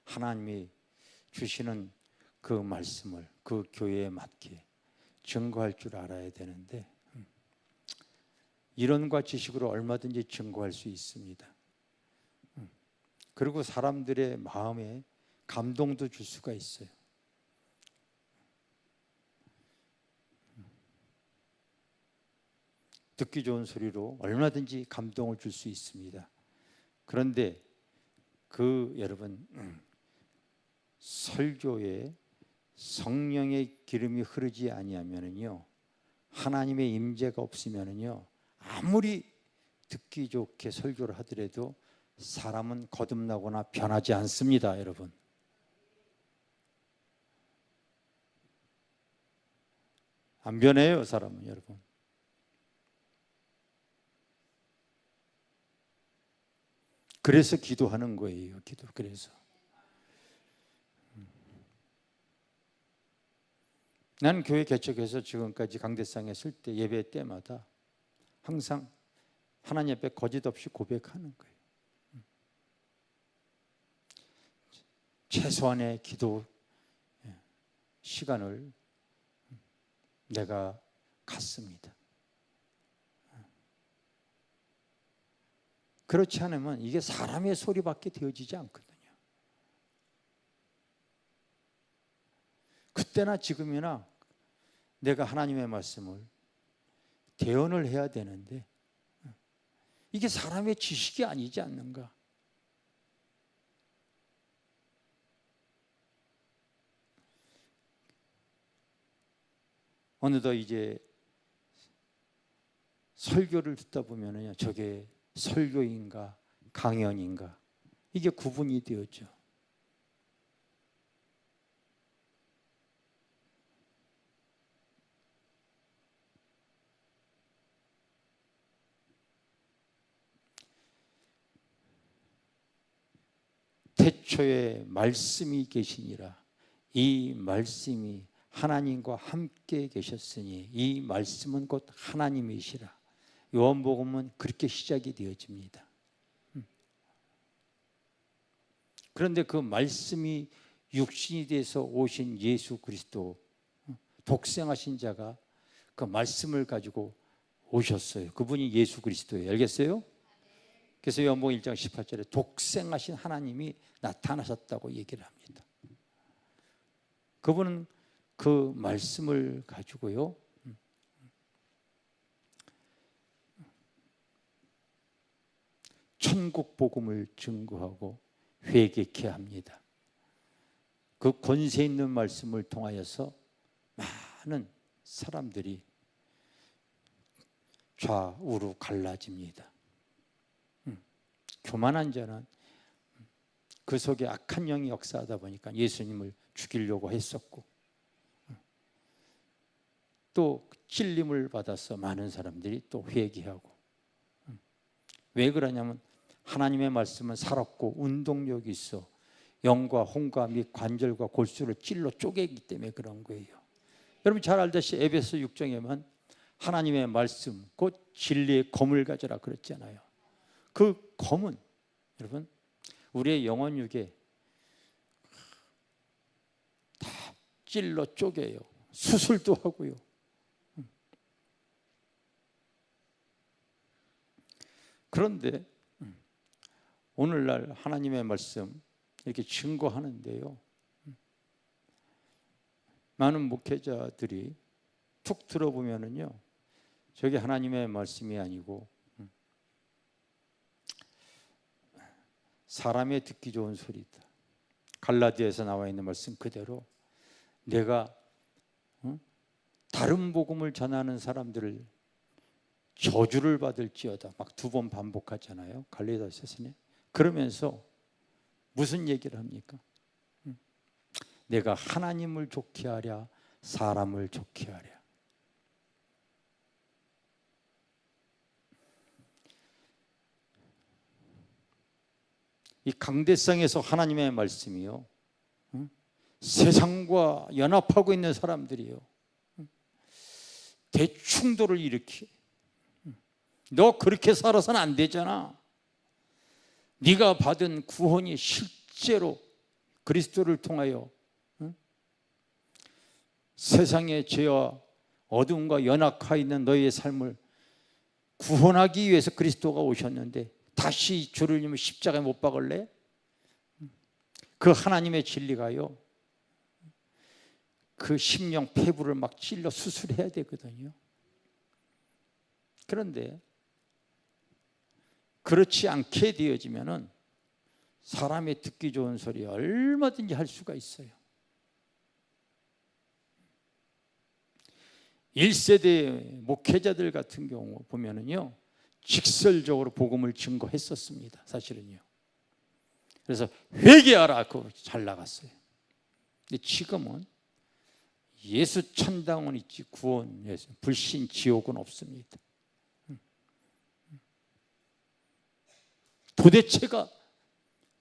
하나님이 주시는 그 말씀을 그 교회에 맞게 증거할 줄 알아야 되는데 이론과 지식으로 얼마든지 증거할 수 있습니다. 그리고 사람들의 마음에 감동도 줄 수가 있어요. 듣기 좋은 소리로 얼마든지 감동을 줄 수 있습니다. 그런데 그 여러분 설교에 성령의 기름이 흐르지 아니하면은요, 하나님의 임재가 없으면은요, 아무리 듣기 좋게 설교를 하더라도 사람은 거듭나거나 변하지 않습니다, 여러분. 안 변해요, 사람은, 여러분. 그래서 기도하는 거예요. 그래서 나는 교회 개척해서 지금까지 강대상에 쓸 때 예배 때마다 항상 하나님 앞에 거짓 없이 고백하는 거예요. 최소한의 기도 시간을 내가 갖습니다. 그렇지 않으면 이게 사람의 소리밖에 되어지지 않거든요. 그때나 지금이나 내가 하나님의 말씀을 대언을 해야 되는데 이게 사람의 지식이 아니지 않는가? 어느덧 이제 설교를 듣다 보면요, 저게 설교인가 강연인가 이게 구분이 되었죠. 태초에 말씀이 계시니라. 이 말씀이 하나님과 함께 계셨으니 이 말씀은 곧 하나님이시라. 요한복음은 그렇게 시작이 되어집니다. 그런데 그 말씀이 육신이 돼서 오신 예수 그리스도, 독생하신 자가 그 말씀을 가지고 오셨어요. 그분이 예수 그리스도예요. 알겠어요? 그래서 요한복음 1장 18절에 독생하신 하나님이 나타나셨다고 얘기를 합니다. 그분은 그 말씀을 가지고요, 천국 복음을 증거하고 회개케 합니다. 그 권세 있는 말씀을 통하여서 많은 사람들이 좌우로 갈라집니다. 교만한 자는 그 속에 악한 영이 역사하다 보니까 예수님을 죽이려고 했었고, 또 찔림을 받아서 많은 사람들이 또 회개하고. 왜 그러냐면 하나님의 말씀은 살았고 운동력이 있어 영과 혼과 및 관절과 골수를 찔러 쪼개기 때문에 그런 거예요. 여러분 잘 알다시피 에베소 6장에만 하나님의 말씀 곧 진리의 검을 가져라 그랬잖아요. 그 검은 여러분 우리의 영혼육에 다 찔러 쪼개요. 수술도 하고요. 그런데 오늘날 하나님의 말씀 이렇게 증거하는데요, 많은 목회자들이 툭 들어보면은요, 저게 하나님의 말씀이 아니고 사람의 듣기 좋은 소리다. 갈라디아에서 나와 있는 말씀 그대로 내가 다른 복음을 전하는 사람들을 저주를 받을지어다 막 2번 반복하잖아요. 갈라디아서는. 그러면서 무슨 얘기를 합니까? 내가 하나님을 좋게 하랴 사람을 좋게 하랴. 이 강대상에서 하나님의 말씀이요, 세상과 연합하고 있는 사람들이요, 대충돌을 일으키. 너 그렇게 살아서는 안 되잖아. 네가 받은 구원이 실제로 그리스도를 통하여 세상의 죄와 어둠과 연합하여 있는 너희의 삶을 구원하기 위해서 그리스도가 오셨는데 다시 주를 위해 십자가에 못 박을래? 그 하나님의 진리가요, 그 심령 폐부를 막 찔러 수술해야 되거든요. 그런데 그렇지 않게 되어지면은 사람의 듣기 좋은 소리 얼마든지 할 수가 있어요. 1세대 목회자들 같은 경우 보면은요, 직설적으로 복음을 증거했었습니다. 사실은요. 그래서 회개하라 그거 잘 나갔어요. 근데 지금은 예수 천당은 있지 구원, 예수, 불신, 지옥은 없습니다. 도대체가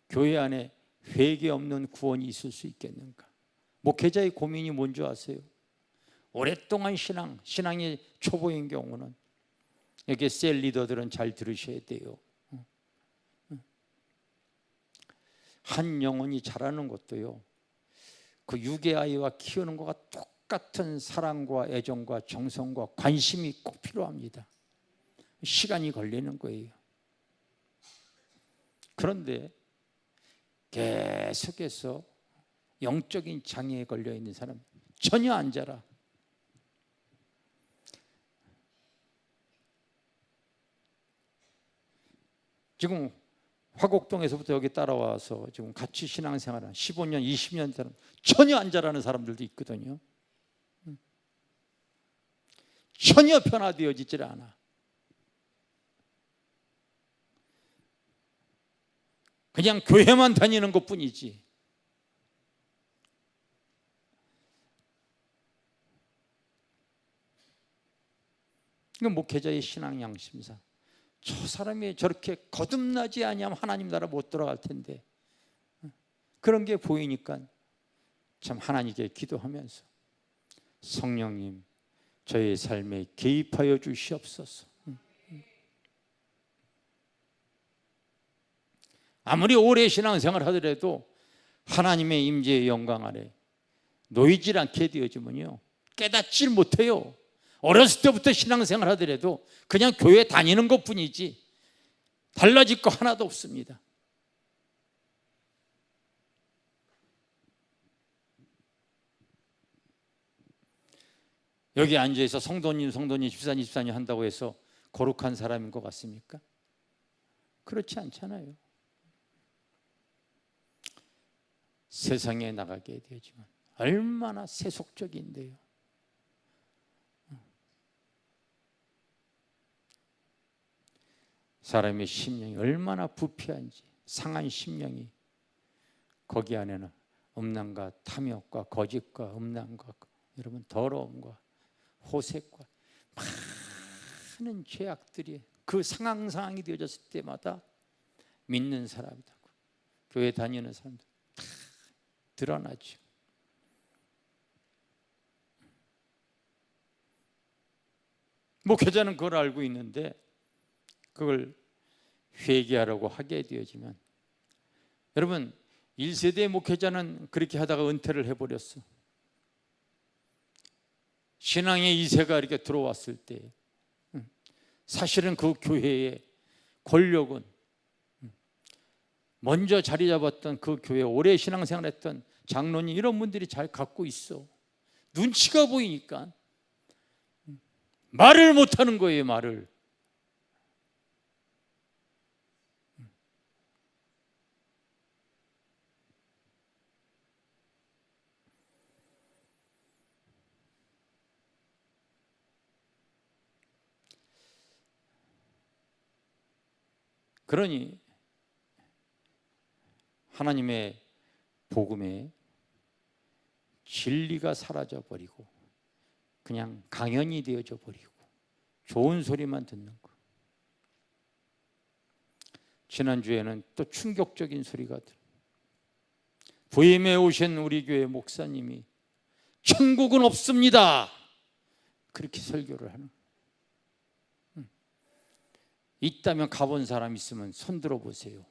교회 안에 회개 없는 구원이 있을 수 있겠는가? 목회자의 고민이 뭔지 아세요? 오랫동안 신앙이 초보인 경우는, 여기 셀 리더들은 잘 들으셔야 돼요. 한 영혼이 자라는 것도요, 그 육의 아이와 키우는 것과 똑같은 사랑과 애정과 정성과 관심이 꼭 필요합니다. 시간이 걸리는 거예요. 그런데 계속해서 영적인 장애에 걸려 있는 사람 전혀 안 자라. 지금 화곡동에서부터 여기 따라와서 지금 같이 신앙생활을 15년, 20년 사람 전혀 안 자라는 사람들도 있거든요. 전혀 변화되어지질 않아. 그냥 교회만 다니는 것뿐이지. 이건 목회자의 신앙 양심상 저 사람이 저렇게 거듭나지 아니하면 하나님 나라 못 들어갈 텐데, 그런 게 보이니까 참 하나님께 기도하면서 성령님 저의 삶에 개입하여 주시옵소서. 아무리 오래 신앙생활 하더라도 하나님의 임재의 영광 아래 놓이질 않게 되어지면요 깨닫질 못해요. 어렸을 때부터 신앙생활 하더라도 그냥 교회 다니는 것뿐이지 달라질 거 하나도 없습니다. 여기 앉아서 성도님 집사님 한다고 해서 거룩한 사람인 것 같습니까? 그렇지 않잖아요. 세상에 나가게 되지만 얼마나 세속적인데요. 사람의 심령이 얼마나 부패한지, 상한 심령이 거기 안에는 음란과 탐욕과 거짓과 음란과 여러분 더러움과 호색과 많은 죄악들이 그 상황이 되어졌을 때마다 믿는 사람이다, 교회 다니는 사람들 다 드러나죠. 목회자는 그걸 알고 있는데 그걸 회개하라고 하게 되어지면, 여러분 1세대 목회자는 그렇게 하다가 은퇴를 해버렸어. 신앙의 2세가 이렇게 들어왔을 때 사실은 그 교회의 권력은 먼저 자리 잡았던 그 교회 오래 신앙생활했던 장로님 이런 분들이 잘 갖고 있어. 눈치가 보이니까 말을 못하는 거예요. 말을. 그러니 하나님의 복음에 진리가 사라져 버리고 그냥 강연이 되어져 버리고 좋은 소리만 듣는 거. 지난주에는 또 충격적인 소리가 들어요. 부임에 오신 우리 교회 목사님이 천국은 없습니다 그렇게 설교를 하는 거예요. 있다면 가본 사람 있으면 손 들어보세요.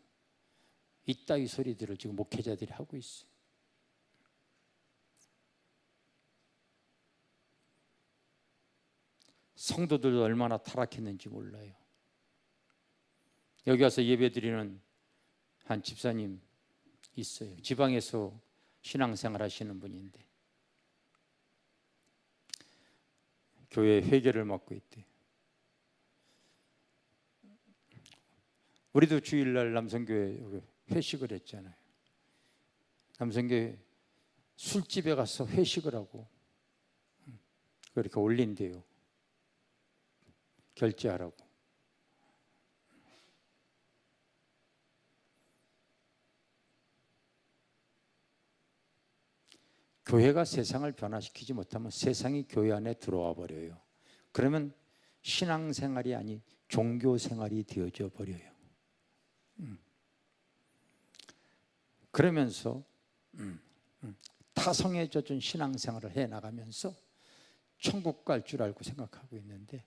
이따위 소리들을 지금 목회자들이 하고 있어요. 성도들도 얼마나 타락했는지 몰라요. 여기 와서 예배드리는 한 집사님 있어요. 지방에서 신앙생활 하시는 분인데 교회 회개를 맡고 있대요. 우리도 주일날 남성교회 회식을 했잖아요. 남성교회 술집에 가서 회식을 하고 그렇게 올린대요. 결제하라고. 교회가 세상을 변화시키지 못하면 세상이 교회 안에 들어와 버려요. 그러면 신앙생활이 아닌 종교생활이 되어져 버려요. 그러면서 타성에 젖은 신앙생활을 해나가면서 천국 갈 줄 알고 생각하고 있는데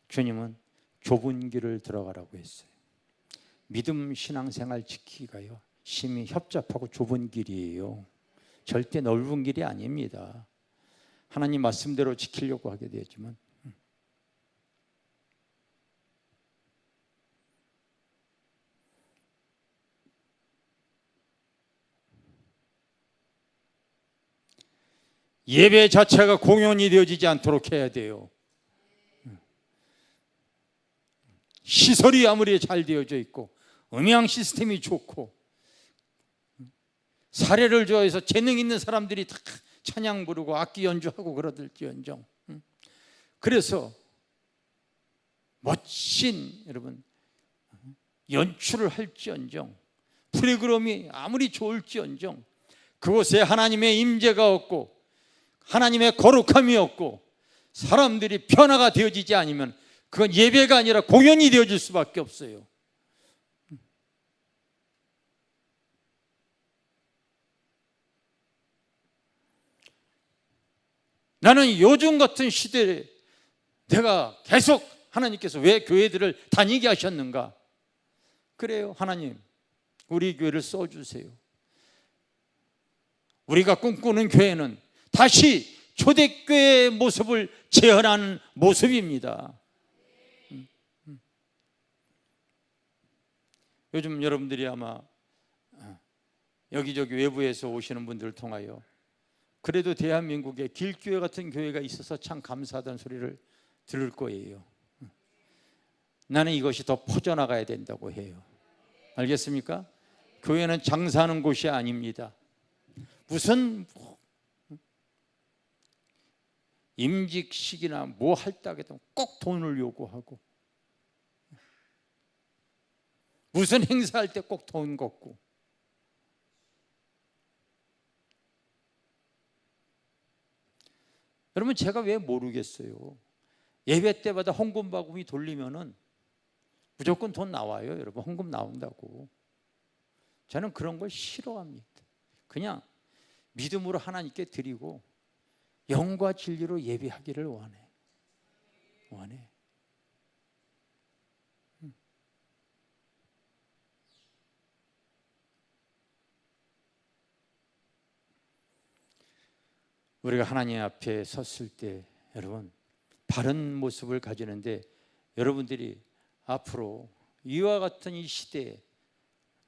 주님은 좁은 길을 들어가라고 했어요. 믿음 신앙생활 지키기가요 심히 협잡하고 좁은 길이에요. 절대 넓은 길이 아닙니다. 하나님 말씀대로 지키려고 하게 되지만 예배 자체가 공연이 되어지지 않도록 해야 돼요. 시설이 아무리 잘 되어져 있고 음향 시스템이 좋고 사례를 좋아해서 재능 있는 사람들이 다 찬양 부르고 악기 연주하고 그러들지언정, 그래서 멋진 여러분 연출을 할지언정, 프로그램이 아무리 좋을지언정, 그곳에 하나님의 임재가 없고 하나님의 거룩함이 없고 사람들이 변화가 되어지지 않으면 그건 예배가 아니라 공연이 되어질 수밖에 없어요. 나는 요즘 같은 시대에 내가 계속 하나님께서 왜 교회들을 다니게 하셨는가? 그래요, 하나님 우리 교회를 써주세요. 우리가 꿈꾸는 교회는 다시 초대교회의 모습을 재현하는 모습입니다. 요즘 여러분들이 아마 여기저기 외부에서 오시는 분들을 통하여 그래도 대한민국에 길교회 같은 교회가 있어서 참 감사하다는 소리를 들을 거예요. 나는 이것이 더 퍼져나가야 된다고 해요. 알겠습니까? 교회는 장사하는 곳이 아닙니다. 무슨 임직식이나 뭐 할 때 꼭 돈을 요구하고, 무슨 행사할 때 꼭 돈 걷고, 여러분 제가 왜 모르겠어요. 예배 때마다 헌금 바구니 돌리면은 무조건 돈 나와요. 여러분 헌금 나온다고. 저는 그런 걸 싫어합니다. 그냥 믿음으로 하나님께 드리고 영과 진리로 예배하기를 원해. 우리가 하나님 앞에 섰을 때 여러분 바른 모습을 가지는데, 여러분들이 앞으로 이와 같은 이 시대에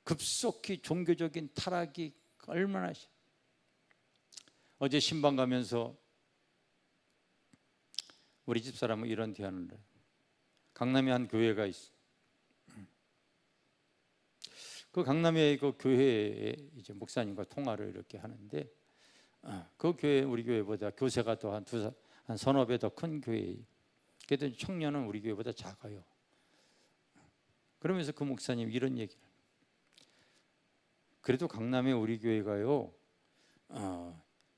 급속히 종교적인 타락이 얼마나, 어제 신방 가면서 우리 집사람은 이런 대화를, 강남에 한 교회가 있어. 그 강남에 그 교회에 이제 목사님과 통화를 이렇게 하는데, 그 교회 우리 교회보다 교세가 더 한 서너 배 더 큰 교회. 그래도 청년은 우리 교회보다 작아요. 그러면서 그 목사님 이런 얘기를, 그래도 강남에 우리 교회가요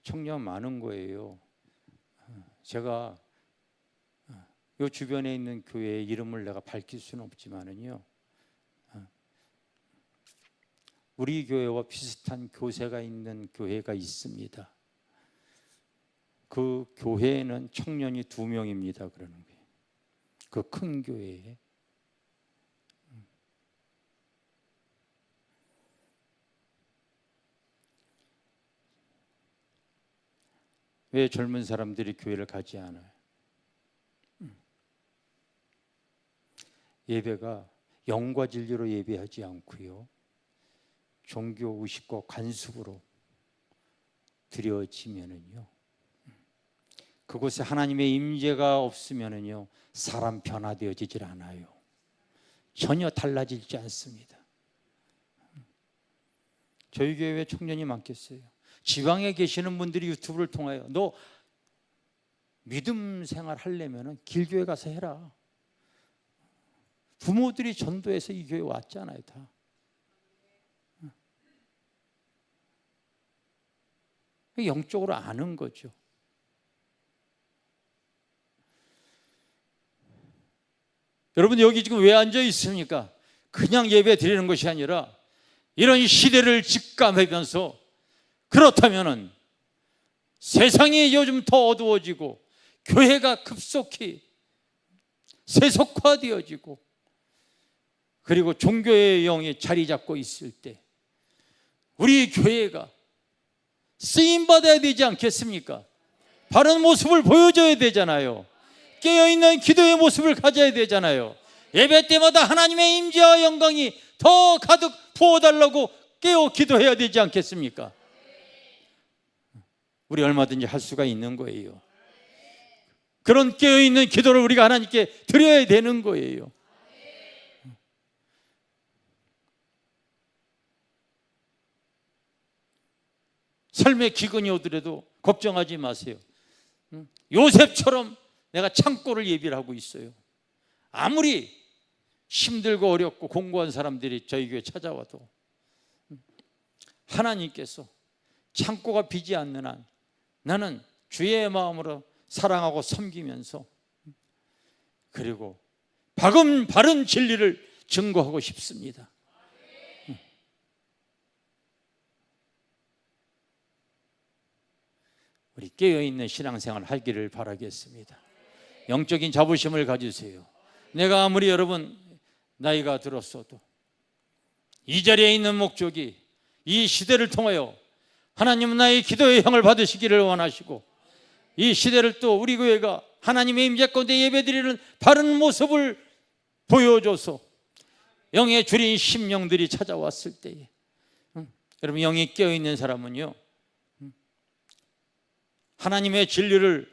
청년 많은 거예요. 제가 이 주변에 있는 교회의 이름을 내가 밝힐 수는 없지만은요, 우리 교회와 비슷한 교세가 있는 교회가 있습니다. 그 교회에는 청년이 2명입니다. 그러는 거예요. 그 큰 교회에. 왜 젊은 사람들이 교회를 가지 않아요? 예배가 영과 진리로 예배하지 않고요, 종교 의식과 관습으로 드려지면은요, 그곳에 하나님의 임재가 없으면은요 사람 변화되어지질 않아요. 전혀 달라지지 않습니다. 저희 교회에 청년이 많겠어요? 지방에 계시는 분들이 유튜브를 통하여 너 믿음 생활 하려면 길교회 가서 해라. 부모들이 전도해서 이 교회 왔잖아요. 다. 영적으로 아는 거죠. 여러분 여기 지금 왜 앉아 있습니까? 그냥 예배 드리는 것이 아니라 이런 시대를 직감하면서, 그렇다면은 세상이 요즘 더 어두워지고 교회가 급속히 세속화되어지고 그리고 종교의 영이 자리 잡고 있을 때 우리 교회가 쓰임받아야 되지 않겠습니까? 바른 모습을 보여줘야 되잖아요. 깨어있는 기도의 모습을 가져야 되잖아요. 예배 때마다 하나님의 임재와 영광이 더 가득 부어달라고 깨어 기도해야 되지 않겠습니까? 우리 얼마든지 할 수가 있는 거예요. 그런 깨어있는 기도를 우리가 하나님께 드려야 되는 거예요. 삶의 기근이 오더라도 걱정하지 마세요. 요셉처럼 내가 창고를 예비를 하고 있어요. 아무리 힘들고 어렵고 공고한 사람들이 저희 교회 찾아와도 하나님께서 창고가 비지 않는 한 나는 주의 마음으로 사랑하고 섬기면서 그리고 바른 진리를 증거하고 싶습니다. 우리 깨어있는 신앙생활을 하기를 바라겠습니다. 영적인 자부심을 가지세요. 내가 아무리 여러분 나이가 들었어도 이 자리에 있는 목적이 이 시대를 통하여 하나님은 나의 기도의 향을 받으시기를 원하시고 이 시대를 또 우리 교회가 하나님의 임재 가운데 예배드리는 바른 모습을 보여줘서 영의 주린 심령들이 찾아왔을 때에 여러분 영이 깨어있는 사람은요 하나님의 진리를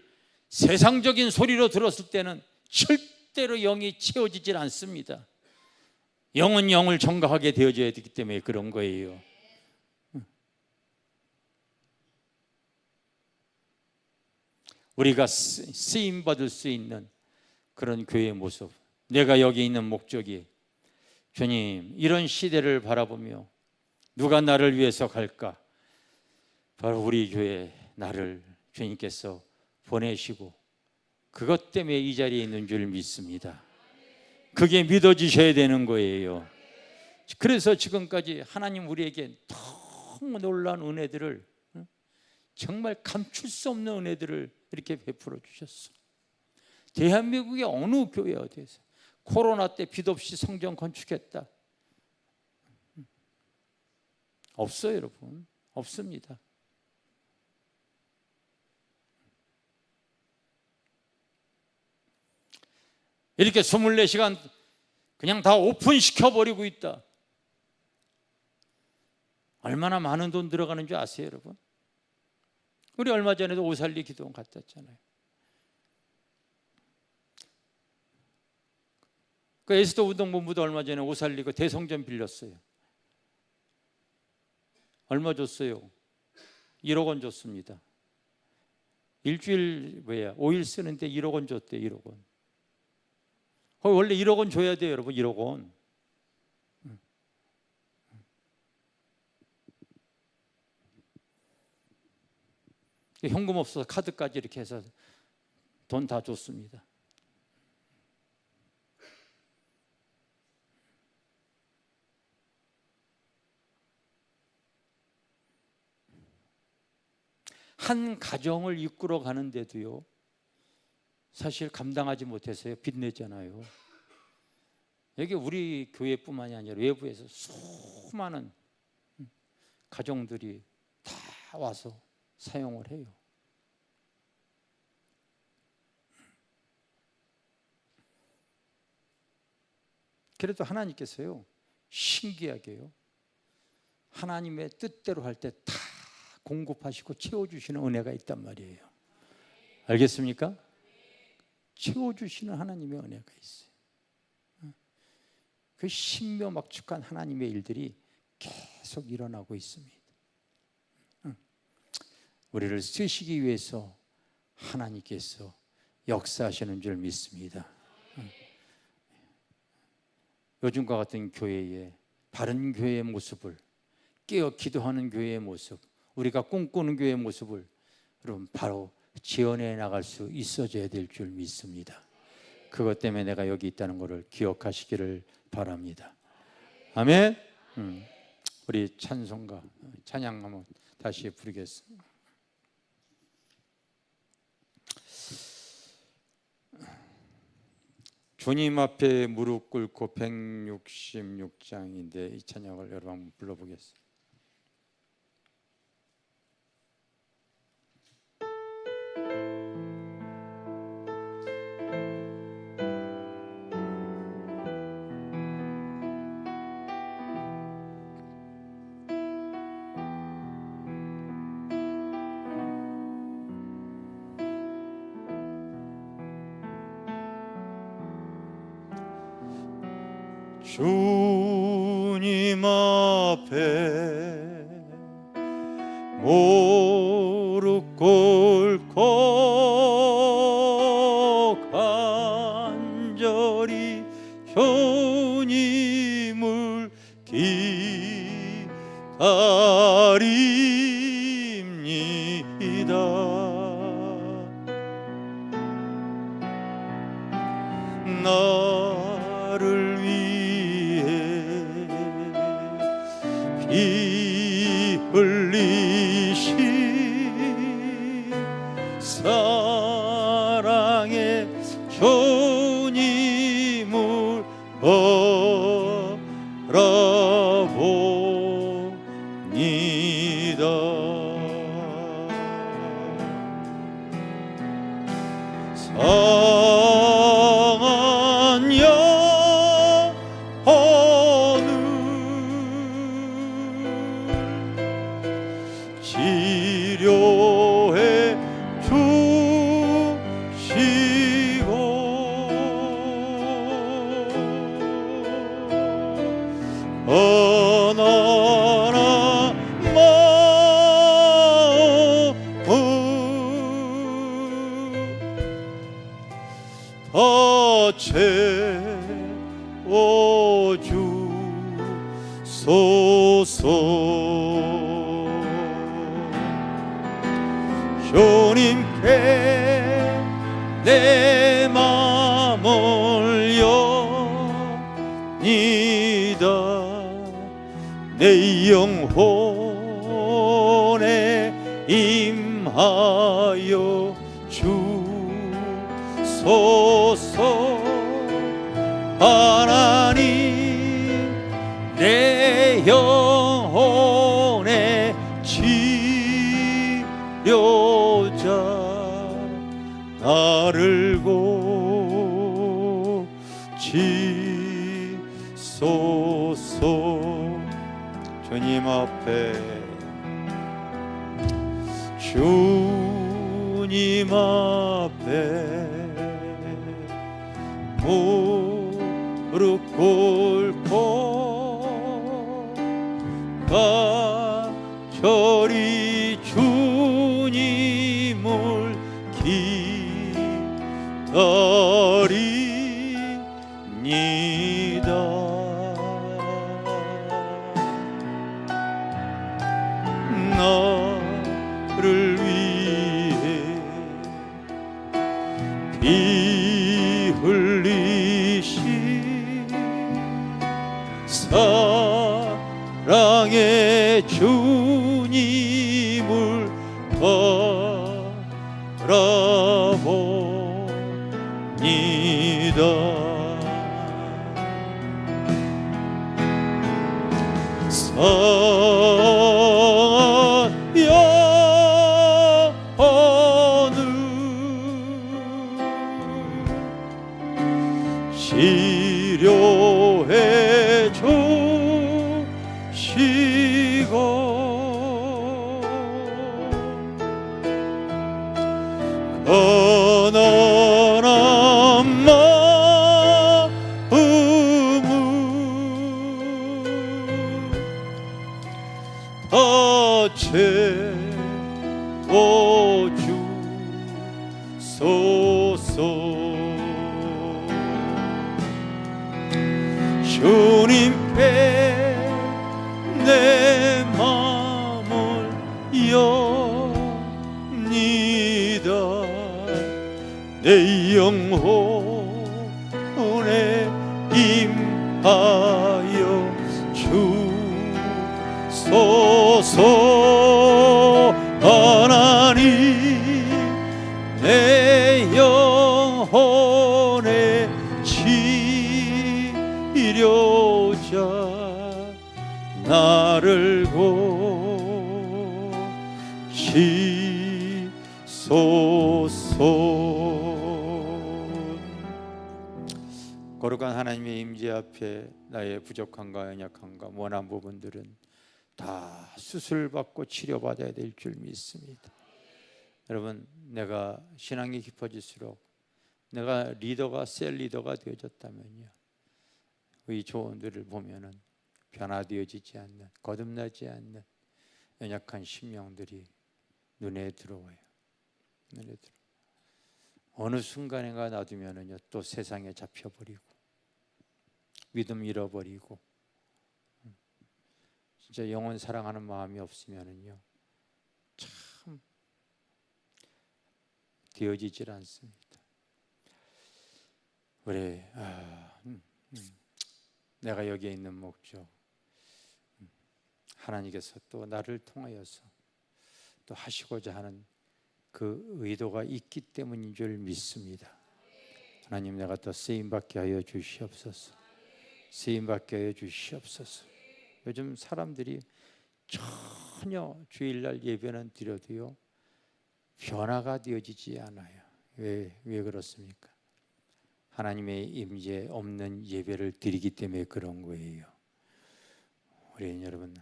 세상적인 소리로 들었을 때는 절대로 영이 채워지질 않습니다. 영은 영을 정각하게 되어져야 되기 때문에 그런 거예요. 우리가 쓰임받을 수 있는 그런 교회의 모습, 내가 여기 있는 목적이 주님 이런 시대를 바라보며 누가 나를 위해서 갈까? 바로 우리 교회 나를 주님께서 보내시고 그것 때문에 이 자리에 있는 줄 믿습니다. 그게 믿어지셔야 되는 거예요. 그래서 지금까지 하나님 우리에게 너무 놀라운 은혜들을 정말 감출 수 없는 은혜들을 이렇게 베풀어 주셨어. 대한민국의 어느 교회 어디에서 코로나 때 빚 없이 성전 건축했다? 없어요 여러분. 없습니다. 이렇게 24시간 그냥 다 오픈시켜버리고 있다. 얼마나 많은 돈 들어가는 줄 아세요 여러분? 우리 얼마 전에도 오살리 기도원 갔다 왔잖아요. 그 에스더 운동본부도 얼마 전에 오살리 그 대성전 빌렸어요. 얼마 줬어요? 1억 원 줬습니다. 일주일 5일 쓰는데 1억 원 줬대요. 1억 원. 원래 1억 원 줘야 돼요 여러분. 1억 원. 현금 없어서 카드까지 이렇게 해서 돈 다 줬습니다. 한 가정을 이끌어 가는데도요 사실 감당하지 못해서요 빚내잖아요. 여기 우리 교회뿐만이 아니라 외부에서 수많은 가정들이 다 와서 사용을 해요. 그래도 하나님께서요 신기하게요 하나님의 뜻대로 할 때 다 공급하시고 채워주시는 은혜가 있단 말이에요. 알겠습니까? 채워주시는 하나님의 은혜가 있어요. 그 신묘막측한 하나님의 일들이 계속 일어나고 있습니다. 우리를 쓰시기 위해서 하나님께서 역사하시는 줄 믿습니다. 요즘과 같은 교회의 바른 교회의 모습을 깨어 기도하는 교회의 모습, 우리가 꿈꾸는 교회의 모습을 여러분 바로 지어내 나갈 수 있어져야 될 줄 믿습니다. 그것 때문에 내가 여기 있다는 것을 기억하시기를 바랍니다. 아멘. 우리 찬송가 찬양 한번 다시 부르겠습니다. 주님 앞에 무릎 꿇고 166장인데 이 찬양을 여러분 한번 불러보겠습니다. 주님 앞에 무릎 꿇고 간절히 주님을 기다립니다. 나를 위해 피 흘리신 사랑의 주님을 바라봅니다. 상한 영혼을 치료해 주시고 가난한 마음을 다 채워주소서. 주님께 내 맘을 여니다. 내 영혼에 임하여 주소서. 하나님 내 영혼의 치료자 나를 고치소서. 주님 앞에 주님 앞에 무릎 꿇고 간절히 주님을 기다립니다. 나를 위해 피 흘리신 사랑의 주님을 바라봅니다. 상한 영혼을 치료해 주시고 가난한 마음을 다 채워주소서. 주님께 내 맘을 여니다. 내 영혼에 임하여 주소서. 하나님 내 영혼의 치료자 나를 고치소서. 거룩한 하나님의 임재 앞에 나의 부족함과 연약함과 원한 부분들은 다 수술받고 치료받아야 될 줄 믿습니다. 여러분, 내가 신앙이 깊어질수록 내가 리더가 셀 리더가 되어졌다면요, 이 조언들을 보면은 변화되어지지 않는, 거듭나지 않는 연약한 심령들이 눈에 들어와요. 눈에 들어. 어느 순간인가 놔두면은요 또 세상에 잡혀버리고 믿음 잃어버리고 진짜 영혼 사랑하는 마음이 없으면은요 참 되어지질 않습니다. 우리 내가 여기에 있는 목적, 하나님께서 또 나를 통하여서 또 하시고자 하는 그 의도가 있기 때문인 줄 믿습니다. 하나님, 내가 또 쓰임받게 하여 주시옵소서. 쓰임받게 하여 주시옵소서. 요즘 사람들이 전혀 주일날 예배는 드려도요 변화가 되어지지 않아요. 왜 그렇습니까? 하나님의 임재 없는 예배를 드리기 때문에 그런 거예요. 우리 여러분,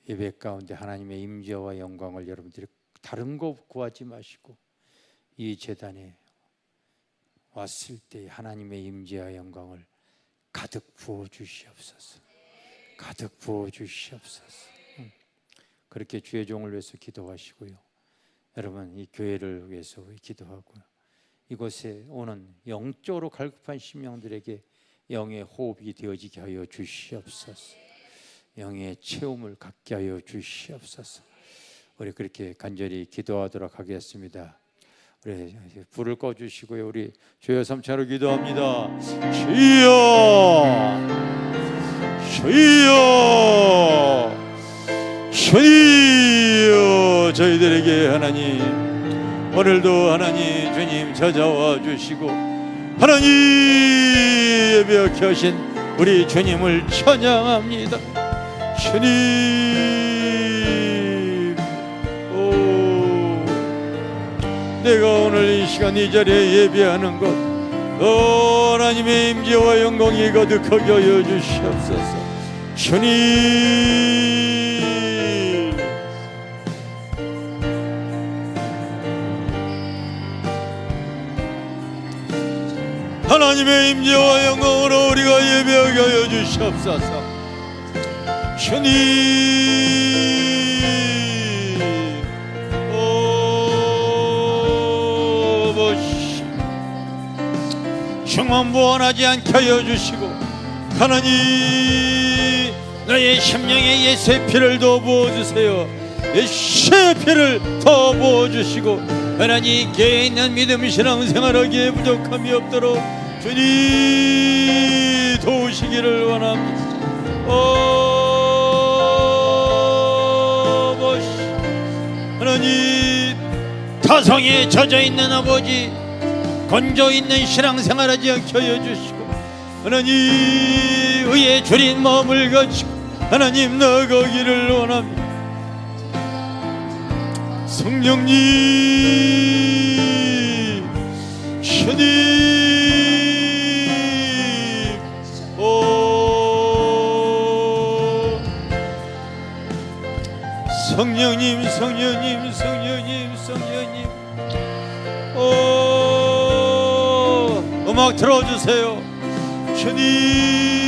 예배 가운데 하나님의 임재와 영광을 여러분들이 다른 거 구하지 마시고 이 제단에 왔을 때 하나님의 임재와 영광을 가득 부어 주시옵소서. 가득 부어 주시옵소서. 그렇게 주의 종을 위해서 기도하시고요. 여러분, 이 교회를 위해서 기도하고요. 이곳에 오는 영적으로 갈급한 심령들에게 영의 호흡이 되어지게 하여 주시옵소서. 영의 체험을 갖게 하여 주시옵소서. 우리 그렇게 간절히 기도하도록 하겠습니다. 우리 불을 꺼주시고요. 우리 주여 삼차로 기도합니다. 주여, 주여, 주여. 저희들에게 하나님 오늘도 하나님 주님 찾아와 주시고 하나님 예배하게 하신 우리 주님을 찬양합니다. 주님, 내가 오늘 이 시간 이 자리에 예배하는 것 하나님의 임재와 영광이 가득하게 하여 주시옵소서. 주님, 하나님의 임재와 영광으로 우리가 예배하게 하여 주시옵소서. 주님, 충만부원하지 않게 하여 주시고 하나님 너의 심령에 예수의 피를 더 부어주세요. 예수의 피를 더 부어주시고 하나님 교회에 있는 믿음 신앙생활하기에 부족함이 없도록 주님 도우시기를 원합니다. 하나님, 타성에 젖어있는 아버지 건조있는 신앙생활하지 않게 하여 주시고 하나님 의에 줄인 마음을 가지고 하나님 나가기를 원합니다. 성령님, 주님, 성령님, 성령님, 성령님, 성령님, 음악 틀어주세요. 주님,